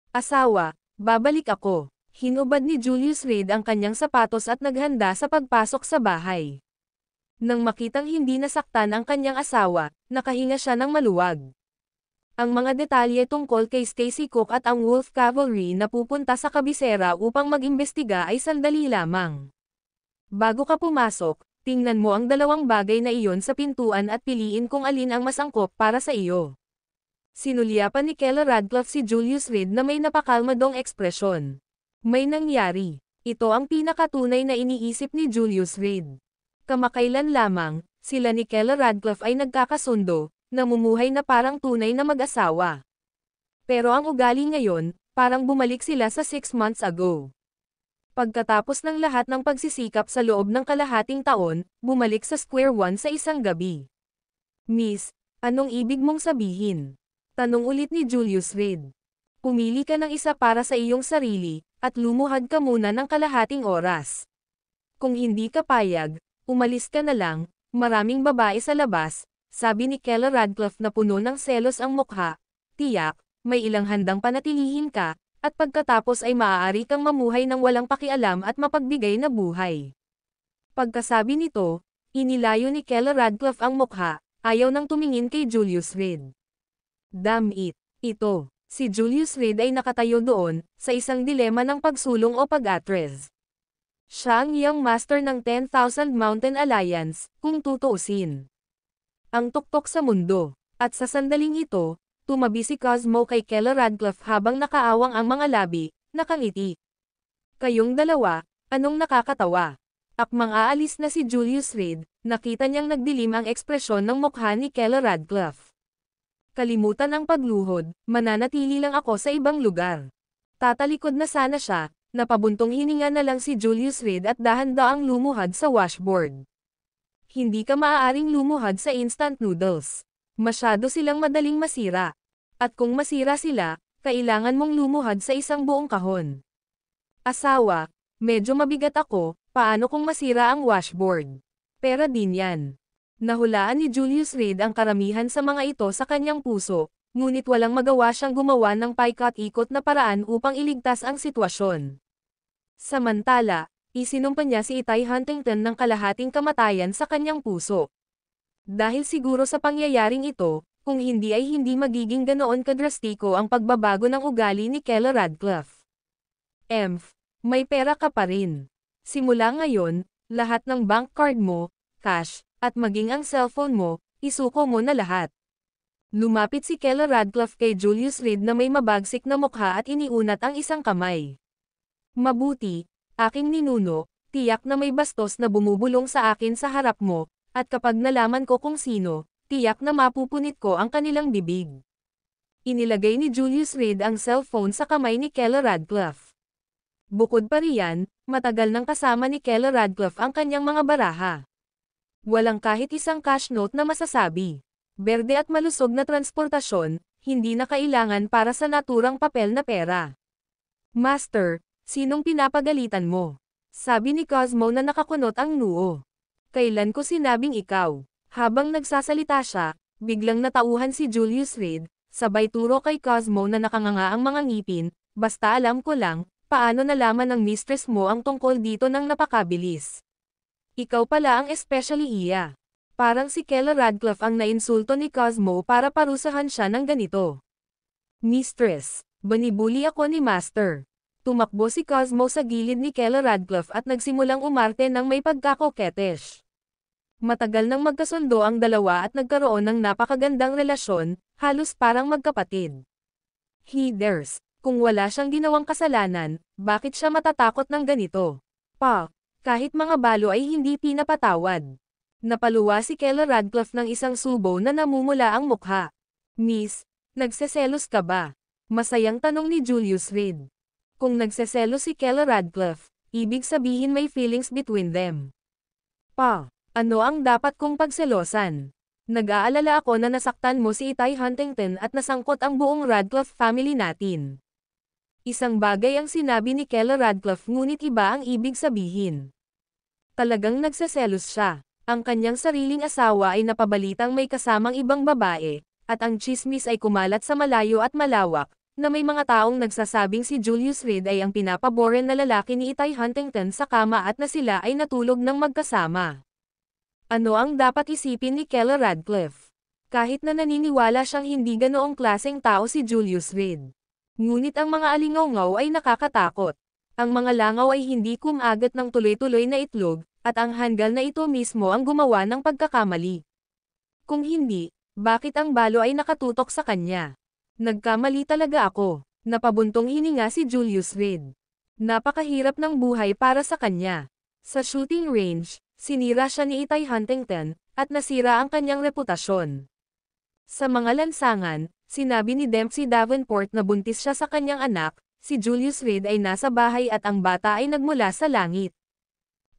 Asawa, babalik ako. Hinubad ni Julius Reed ang kanyang sapatos at naghanda sa pagpasok sa bahay. Nang makitang hindi nasaktan ang kanyang asawa, nakahinga siya ng maluwag. Ang mga detalye tungkol kay Stacy Cook at ang Wolf Cavalry na pupunta sa kabisera upang mag-imbestiga ay sandali lamang. Bago ka pumasok, tingnan mo ang dalawang bagay na iyon sa pintuan at piliin kung alin ang mas angkop para sa iyo. Sinulyapan ni Kella Radcliffe si Julius Reed na may napakalmadong ekspresyon. May nangyari. Ito ang pinakatunay na iniisip ni Julius Reed. Kamakailan lamang, sila ni Kella Radcliffe ay nagkakasundo, namumuhay na parang tunay na mag-asawa. Pero ang ugali ngayon, parang bumalik sila sa 6 months ago. Pagkatapos ng lahat ng pagsisikap sa loob ng kalahating taon, bumalik sa square one sa isang gabi. Miss, anong ibig mong sabihin? Tanong ulit ni Julius Reed. Pumili ka ng isa para sa iyong sarili, at lumuhad ka muna ng kalahating oras. Kung hindi ka payag, umalis ka na lang, maraming babae sa labas, sabi ni Kella Radcliffe na puno ng selos ang mukha. Tiyak, may ilang handang panatilihin ka, at pagkatapos ay maaari kang mamuhay ng walang pakialam at mapagbigay na buhay. Pagkasabi nito, inilayo ni Kella Radcliffe ang mukha, ayaw nang tumingin kay Julius Reed. Damn it, ito. Si Julius Reed ay nakatayo doon, sa isang dilema ng pagsulong o pag-atres. Siya ang young master ng 10,000 Mountain Alliance, kung tutuusin. Ang tuktok sa mundo. At sa sandaling ito, tumabi si Cosmo kay Kella Radcliffe habang nakaawang ang mga labi, nakangiti. Kayong dalawa, anong nakakatawa? Akmang aalis na si Julius Reed, nakita niyang nagdilim ang ekspresyon ng mukha ni Kella Radcliffe. Kalimutan ang pagluhod, mananatili lang ako sa ibang lugar. Tatalikod na sana siya, napabuntong hininga na lang si Julius Reed at dahan-daang lumuhad sa washboard. Hindi ka maaaring lumuhad sa instant noodles. Masyado silang madaling masira. At kung masira sila, kailangan mong lumuhad sa isang buong kahon. Asawa, medyo mabigat ako, paano kung masira ang washboard? Pera din yan. Nahulaan ni Julius Reed ang karamihan sa mga ito sa kanyang puso, ngunit walang magawa siyang gumawa ng paikot-ikot na paraan upang iligtas ang sitwasyon. Samantala, isinumpa niya si Itay Huntington ng kalahating kamatayan sa kanyang puso. Dahil siguro sa pangyayaring ito, kung hindi ay hindi magiging ganoon kadrastiko ang pagbabago ng ugali ni Kella Radcliffe. May pera ka pa rin. Simula ngayon, lahat ng bank card mo, cash, at maging ang cellphone mo, isuko mo na lahat. Lumapit si Kella Radcliffe kay Julius Reed na may mabagsik na mukha at iniunat ang isang kamay. Mabuti, aking ninuno, tiyak na may bastos na bumubulong sa akin sa harap mo, at kapag nalaman ko kung sino, tiyak na mapupunit ko ang kanilang bibig. Inilagay ni Julius Reed ang cellphone sa kamay ni Kella Radcliffe. Bukod pa riyan, matagal nang kasama ni Kella Radcliffe ang kanyang mga baraha. Walang kahit isang cash note na masasabi. Berde at malusog na transportasyon, hindi na kailangan para sa naturang papel na pera. Master, sinong pinapagalitan mo? Sabi ni Cosmo na nakakunot ang noo. Kailan ko sinabing ikaw? Habang nagsasalita siya, biglang natauhan si Julius Reed, sabay turo kay Cosmo na nakanganga ang mga ngipin, basta alam ko lang, paano nalaman ng mistress mo ang tungkol dito ng napakabilis. Ikaw pala ang especially iya. Parang si Kella Radcliffe ang nainsulto ni Cosmo para parusahan siya ng ganito. Mistress, banibuli ako ni Master. Tumakbo si Cosmo sa gilid ni Kella Radcliffe at nagsimulang umarte ng may pagkakoketesh. Matagal nang magkasundo ang dalawa at nagkaroon ng napakagandang relasyon, halos parang magkapatid. Heathers, kung wala siyang ginawang kasalanan, bakit siya matatakot ng ganito? Kahit mga balo ay hindi pinapatawad. Napaluwa si Kella Radcliffe ng isang subo na namumula ang mukha. Miss, nagseselos ka ba? Masayang tanong ni Julius Reed. Kung nagseselos si Kella Radcliffe, ibig sabihin may feelings between them. Ano ang dapat kong pagselosan? Nag-aalala ako na nasaktan mo si Itay Huntington at nasangkot ang buong Radcliffe family natin. Isang bagay ang sinabi ni Kella Radcliffe ngunit iba ang ibig sabihin. Talagang nagseselos siya. Ang kanyang sariling asawa ay napabalitang may kasamang ibang babae, at ang chismis ay kumalat sa malayo at malawak, na may mga taong nagsasabing si Julius Reed ay ang pinapaboren na lalaki ni Itay Huntington sa kama at na sila ay natulog ng magkasama. Ano ang dapat isipin ni Kella Radcliffe? Kahit na naniniwala siyang hindi ganoong klaseng tao si Julius Reed. Ngunit ang mga alingaw ay nakakatakot. Ang mga langaw ay hindi kumagat ng tuloy-tuloy na itlog, at ang hanggal na ito mismo ang gumawa ng pagkakamali. Kung hindi, bakit ang balo ay nakatutok sa kanya? Nagkamali talaga ako. Napabuntong hininga si Julius Reed. Napakahirap ng buhay para sa kanya. Sa shooting range, sinira siya ni Itay Huntington, at nasira ang kanyang reputasyon. Sa mga lansangan, sinabi ni Dempsey Davenport na buntis siya sa kanyang anak, si Julius Reed ay nasa bahay at ang bata ay nagmula sa langit.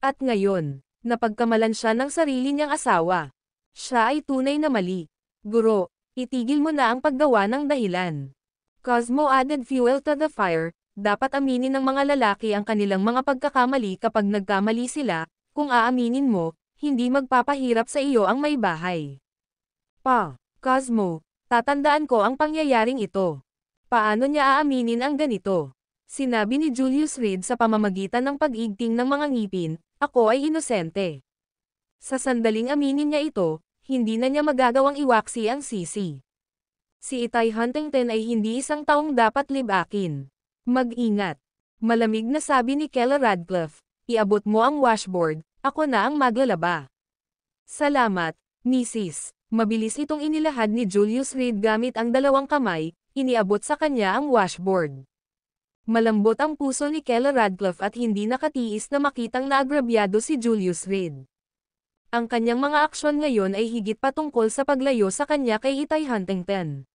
At ngayon, napagkamalan siya ng sarili niyang asawa. Siya ay tunay na mali. Guro, itigil mo na ang paggawa ng dahilan. Cosmo added fuel to the fire. Dapat aminin ng mga lalaki ang kanilang mga pagkakamali kapag nagkamali sila, kung aaminin mo, hindi magpapahirap sa iyo ang may bahay. Cosmo, tatandaan ko ang pangyayaring ito. Paano niya aaminin ang ganito? Sinabi ni Julius Reed sa pamamagitan ng pag-igting ng mga ngipin, ako ay inosente. Sa sandaling aminin niya ito, hindi na niya magagawang iwaksi ang sisi. Si Itay Huntington ay hindi isang taong dapat libakin. Mag-ingat. Malamig na sabi ni Keller Radcliffe, iabot mo ang washboard, ako na ang maglalaba. Salamat, Mrs. Mabilis itong inilahad ni Julius Reed gamit ang dalawang kamay, iniabot sa kanya ang washboard. Malambot ang puso ni Keller Radcliffe at hindi nakatiis na makitang naagrabyado si Julius Reed. Ang kanyang mga aksyon ngayon ay higit patungkol sa paglayo sa kanya kay Itay Huntington.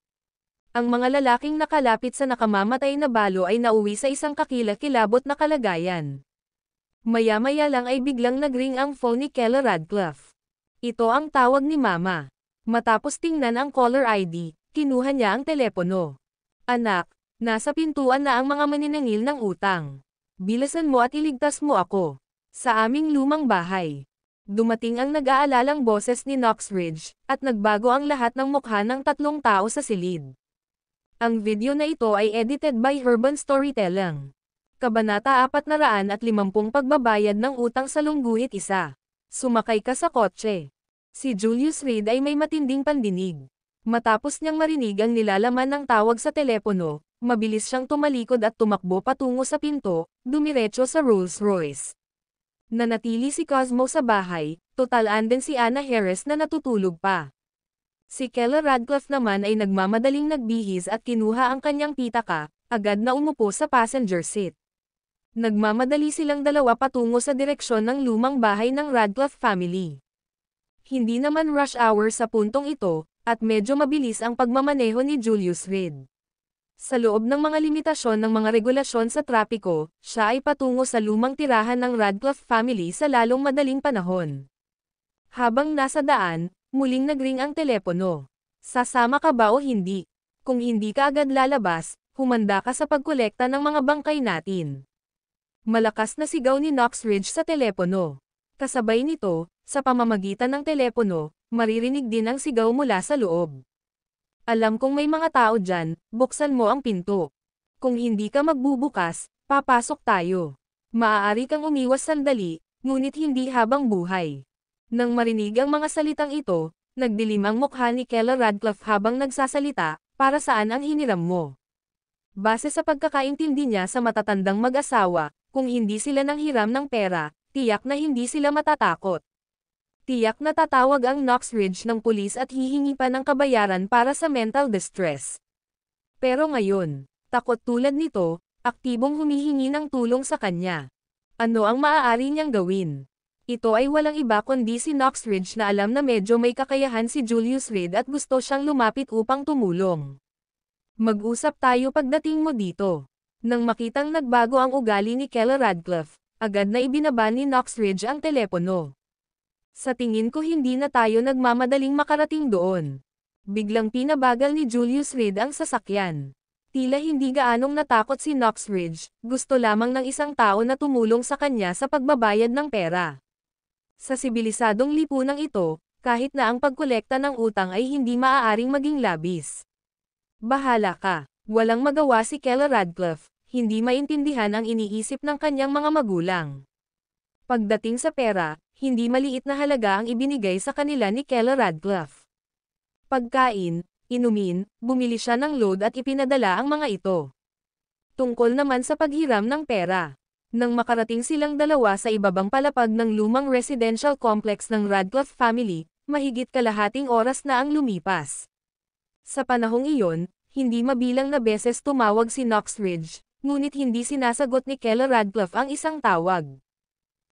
Ang mga lalaking nakalapit sa nakamamatay na balo ay nauwi sa isang kakilakilabot na kalagayan. Maya-maya lang ay biglang nagring ang phone ni Keller Radcliffe. Ito ang tawag ni Mama. Matapos tingnan ang caller ID, kinuha niya ang telepono. Anak, nasa pintuan na ang mga maniningil ng utang. Bilisan mo at iligtas mo ako. Sa aming lumang bahay. Dumating ang nag-aalalang boses ni Knoxridge, at nagbago ang lahat ng mukha ng tatlong tao sa silid. Ang video na ito ay edited by Urban Storytelling. Kabanata 450 Pagbabayad ng utang sa lungguhit 1. Sumakay ka sa kotse. Si Julius Reed ay may matinding pandinig. Matapos niyang marinig ang nilalaman ng tawag sa telepono, mabilis siyang tumalikod at tumakbo patungo sa pinto, dumiretso sa Rolls-Royce. Nanatili si Cosmo sa bahay, total andin si Anna Harris na natutulog pa. Si Keller Radcliffe naman ay nagmamadaling nagbihis at kinuha ang kanyang pitaka, agad na umupo sa passenger seat. Nagmamadali silang dalawa patungo sa direksyon ng lumang bahay ng Radcliffe family. Hindi naman rush hour sa puntong ito, at medyo mabilis ang pagmamaneho ni Julius Reed. Sa loob ng mga limitasyon ng mga regulasyon sa trapiko, siya ay patungo sa lumang tirahan ng Radcliffe family sa lalong madaling panahon. Habang nasa daan, muling nagring ang telepono. Sasama ka ba o hindi? Kung hindi ka agad lalabas, humanda ka sa pagkolekta ng mga bangkay natin. Malakas na sigaw ni Knoxridge sa telepono. Kasabay nito, sa pamamagitan ng telepono, maririnig din ang sigaw mula sa loob. Alam kong may mga tao dyan, buksan mo ang pinto. Kung hindi ka magbubukas, papasok tayo. Maaari kang umiwas sandali, ngunit hindi habang buhay. Nang marinig ang mga salitang ito, nagdilim ang mukha ni Keller Radcliffe habang nagsasalita, para saan ang hiniram mo? Base sa pagkakaintindi niya sa matatandang mag-asawa, kung hindi sila nanghiram ng pera, tiyak na hindi sila matatakot. Tiyak na tatawag ang Knoxridge ng pulis at hihingi pa ng kabayaran para sa mental distress. Pero ngayon, takot tulad nito, aktibong humihingi ng tulong sa kanya. Ano ang maaari niyang gawin? Ito ay walang iba kundi si Knoxridge na alam na medyo may kakayahan si Julius Reed at gusto siyang lumapit upang tumulong. Mag-usap tayo pagdating mo dito. Nang makitang nagbago ang ugali ni Keller Radcliffe, agad na ibinaba ni Knoxridge ang telepono. Sa tingin ko hindi na tayo nagmamadaling makarating doon. Biglang pinabagal ni Julius Reed ang sasakyan. Tila hindi gaanong natakot si Knoxridge, gusto lamang ng isang tao na tumulong sa kanya sa pagbabayad ng pera. Sa sibilisadong lipunang ito, kahit na ang pagkolekta ng utang ay hindi maaaring maging labis. Bahala ka. Walang magawa si Keller Radcliffe, hindi maintindihan ang iniisip ng kanyang mga magulang. Pagdating sa pera, hindi maliit na halaga ang ibinigay sa kanila ni Keller Radcliffe. Pagkain, inumin, bumili siya ng load at ipinadala ang mga ito. Tungkol naman sa paghiram ng pera. Nang makarating silang dalawa sa ibabang palapag ng lumang residential complex ng Radcliffe family, mahigit kalahating oras na ang lumipas. Sa panahong iyon, Hindi mabilang na beses tumawag si Knoxridge, ngunit hindi sinasagot ni Keller Radcliffe ang isang tawag.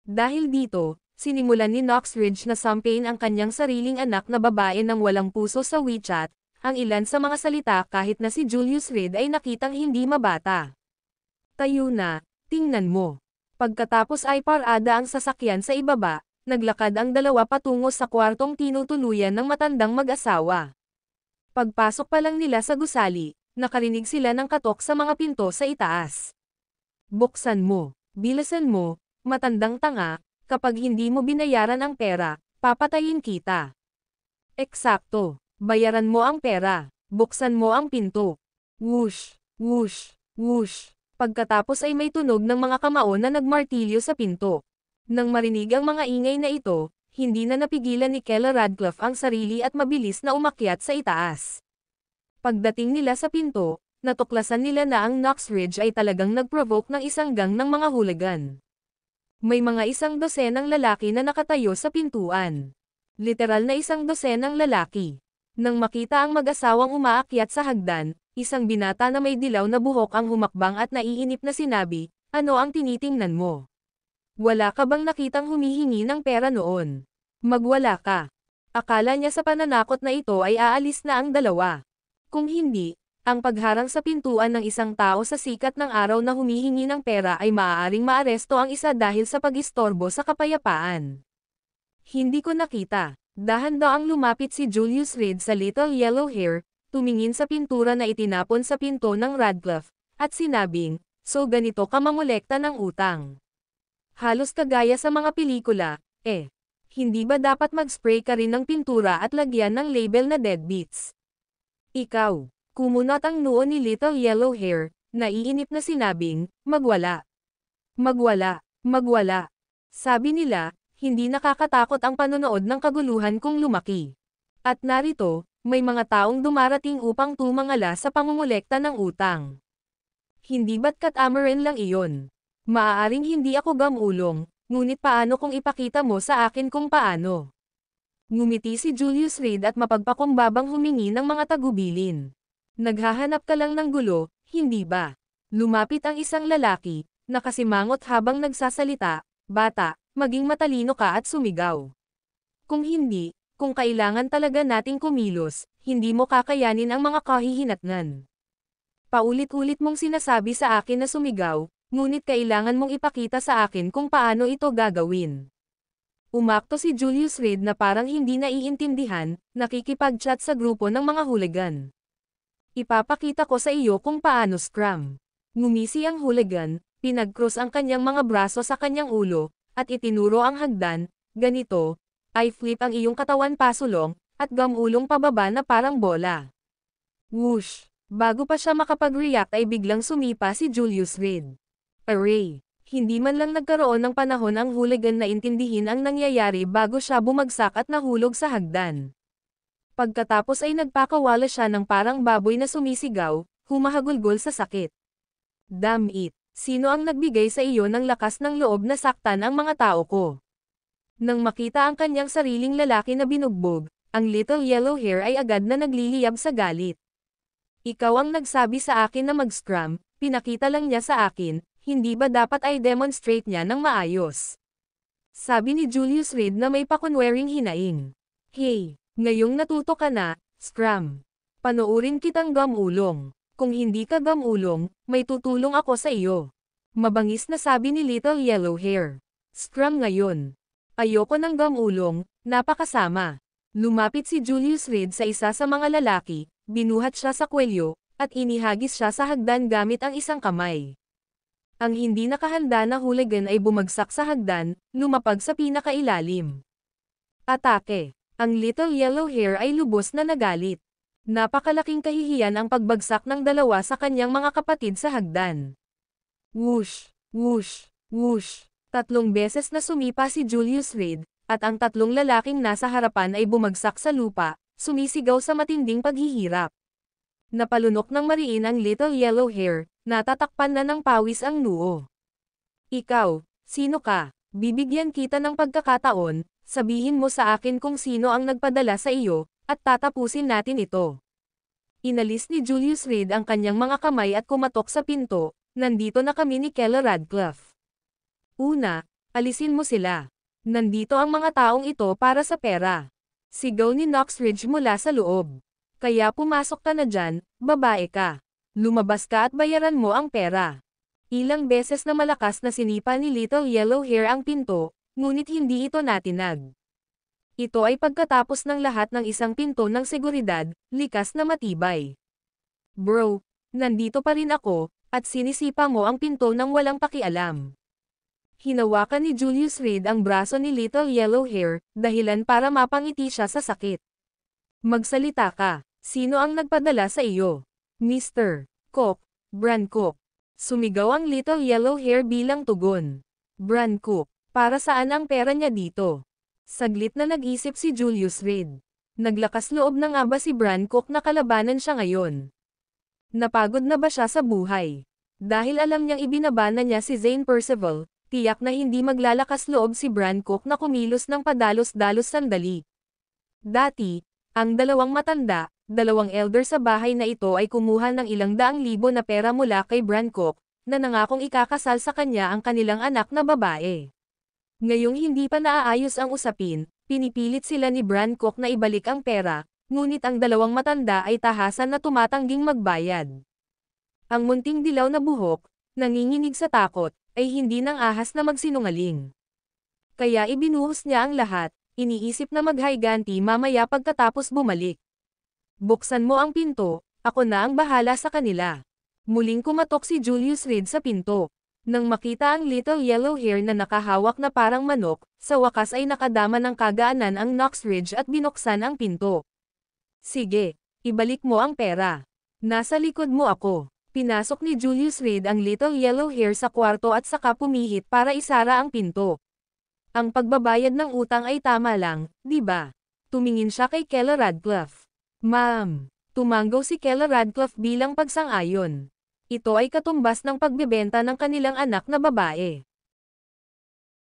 Dahil dito, sinimulan ni Knoxridge na sampain ang kanyang sariling anak na babae ng walang puso sa WeChat, ang ilan sa mga salita kahit na si Julius Reed ay nakitang hindi mabata. Tayo na, tingnan mo. Pagkatapos ay parada ang sasakyan sa ibaba, naglakad ang dalawa patungo sa kwartong tinutuluyan ng matandang mag-asawa. Pagpasok pa lang nila sa gusali, nakarinig sila ng katok sa mga pinto sa itaas. Buksan mo, bilisan mo, matandang tanga, kapag hindi mo binayaran ang pera, papatayin kita. Eksakto, bayaran mo ang pera, buksan mo ang pinto. Whoosh, whoosh, whoosh. Pagkatapos ay may tunog ng mga kamao na nagmartilyo sa pinto. Nang marinig ang mga ingay na ito, hindi na napigilan ni Keller Radcliffe ang sarili at mabilis na umakyat sa itaas. Pagdating nila sa pinto, natuklasan nila na ang Knoxridge ay talagang nag-provoke ng isang gang ng mga hooligan. May mga 100 lalaki na nakatayo sa pintuan. Literal na 100 lalaki. Nang makita ang mag-asawang umaakyat sa hagdan, isang binata na may dilaw na buhok ang humakbang at naiinip na sinabi, "Ano ang tinitingnan mo? Wala ka bang nakitang humihingi ng pera noon? Magwala ka." Akala niya sa pananakot na ito ay aalis na ang dalawa. Kung hindi, ang pagharang sa pintuan ng isang tao sa sikat ng araw na humihingi ng pera ay maaaring maaresto ang isa dahil sa pag-istorbo sa kapayapaan. Hindi ko nakita. Dahan-daang lumapit si Julius Reed sa Little Yellow Hair, tumingin sa pintura na itinapon sa pinto ng Radcliffe, at sinabing, "So ganito ka mamolekta ng utang." Halos kagaya sa mga pelikula, hindi ba dapat mag-spray ka rin ng pintura at lagyan ng label na deadbeats? Ikaw, kumunot ang noo ni Little Yellow Hair, naiinip na sinabing, "Magwala. Magwala, magwala." Sabi nila, hindi nakakatakot ang panonood ng kaguluhan kung lumaki. At narito, may mga taong dumarating upang tumangala sa pangungulekta ng utang. Hindi ba't katamaran lang iyon? Maaaring hindi ako gamulong, ngunit paano kung ipakita mo sa akin kung paano? Ngumiti si Julius Reed at mapagpakumbabang humingi ng mga tagubilin. Naghahanap ka lang ng gulo, hindi ba? Lumapit ang isang lalaki, nakasimangot habang nagsasalita, "Bata, maging matalino ka at sumigaw. Kung hindi, kung kailangan talaga nating kumilos, hindi mo kakayanin ang mga kahihinatnan. Paulit-ulit mong sinasabi sa akin na sumigaw, ngunit kailangan mong ipakita sa akin kung paano ito gagawin." Umakto si Julius Reed na parang hindi naiintindihan, nakikipag-chat sa grupo ng mga hooligan. "Ipapakita ko sa iyo kung paano scrum." Ngumisi ang hooligan, pinag-cross ang kanyang mga braso sa kanyang ulo, at itinuro ang hagdan, "Ganito, ay flip ang iyong katawan pasulong, at gamulong pababa na parang bola." Whoosh! Bago pa siya makapag-react ay biglang sumipa si Julius Reed. Array! Hindi man lang nagkaroon ng panahon ang hooligan na intindihin ang nangyayari bago siya bumagsak at nahulog sa hagdan. Pagkatapos ay nagpakawala siya ng parang baboy na sumisigaw, humahagulgol sa sakit. "Damn it! Sino ang nagbigay sa iyo ng lakas ng loob na saktan ang mga tao ko?" Nang makita ang kanyang sariling lalaki na binugbog, ang Little Yellow Hair ay agad na nagliliyab sa galit. "Ikaw ang nagsabi sa akin na mag-scrum, pinakita lang niya sa akin, hindi ba dapat ay demonstrate niya ng maayos?" Sabi ni Julius Reed na may pakunwaring hinaing. "Hey, ngayong natuto ka na, scrum. Panoorin kitang gamulong. Kung hindi ka gamulong, may tutulong ako sa iyo." Mabangis na sabi ni Little Yellow Hair. "Scrum ngayon. Ayoko ng gamulong, napakasama." Lumapit si Julius Reed sa isa sa mga lalaki, binuhat siya sa kwelyo, at inihagis siya sa hagdan gamit ang isang kamay. Ang hindi nakahanda na hooligan ay bumagsak sa hagdan, lumapag sa pinakailalim. Atake! Ang Little Yellow Hair ay lubos na nagalit. Napakalaking kahihiyan ang pagbagsak ng dalawa sa kanyang mga kapatid sa hagdan. Whoosh! Whoosh! Whoosh! 3 beses na sumipa si Julius Reed, at ang 3 lalaking nasa harapan ay bumagsak sa lupa, sumisigaw sa matinding paghihirap. Napalunok ng mariin ang Little Yellow Hair, natatakpan na ng pawis ang noo. "Ikaw, sino ka? Bibigyan kita ng pagkakataon, sabihin mo sa akin kung sino ang nagpadala sa iyo, at tatapusin natin ito." Inalis ni Julius Reed ang kanyang mga kamay at kumatok sa pinto. Nandito na kami ni Keller Radcliffe. Una, alisin mo sila. Nandito ang mga taong ito para sa pera. Sigaw ni Knoxridge mula sa loob. Kaya pumasok ka na dyan, babae ka. Lumabas ka at bayaran mo ang pera. Ilang beses na malakas na sinipa ni Little Yellow Hair ang pinto, ngunit hindi ito natinag. Ito ay pagkatapos ng lahat ng isang pinto ng seguridad, likas na matibay. Bro, nandito pa rin ako, at sinisipa mo ang pinto ng walang pakialam. Hinawakan ni Julius Reed ang braso ni Little Yellow Hair, dahilan para mapangiti siya sa sakit. Magsalita ka, sino ang nagpadala sa iyo? Mr. Cook, Bran Cook. Sumigaw ang Little Yellow Hair bilang tugon. Bran Cook, para saan ang pera niya dito? Saglit na nag-isip si Julius Reed. Naglakas loob na nga ba si Bran Cook na kalabanan siya ngayon? Napagod na ba siya sa buhay? Dahil alam niyang ibinaba na niya si Zane Percival, tiyak na hindi maglalakas loob si Bran Cook na kumilos ng padalos-dalos sandali. Dati, ang dalawang matanda, dalawang elder sa bahay na ito ay kumuha ng ilang daang libo na pera mula kay Bran Cook, na nangakong ikakasal sa kanya ang kanilang anak na babae. Ngayong hindi pa naaayos ang usapin, pinipilit sila ni Bran Cook na ibalik ang pera, ngunit ang dalawang matanda ay tahasan na tumatangging magbayad. Ang munting dilaw na buhok, nanginginig sa takot, ay hindi nang ahas na magsinungaling. Kaya ibinuhos niya ang lahat, iniisip na maghayganti mamaya pagkatapos bumalik. Buksan mo ang pinto, ako na ang bahala sa kanila. Muling kumatok si Julius Reed sa pinto. Nang makita ang Little Yellow Hair na nakahawak na parang manok, sa wakas ay nakadama ng kagaanan ang Knoxridge at binuksan ang pinto. Sige, ibalik mo ang pera. Nasa likod mo ako. Pinasok ni Julius Reed ang Little Yellow Hair sa kwarto at saka pumihit para isara ang pinto. Ang pagbabayad ng utang ay tama lang, di ba? Tumingin siya kay Keller Radcliffe. Ma'am, tumanggaw si Keller Radcliffe bilang pagsang-ayon. Ito ay katumbas ng pagbebenta ng kanilang anak na babae.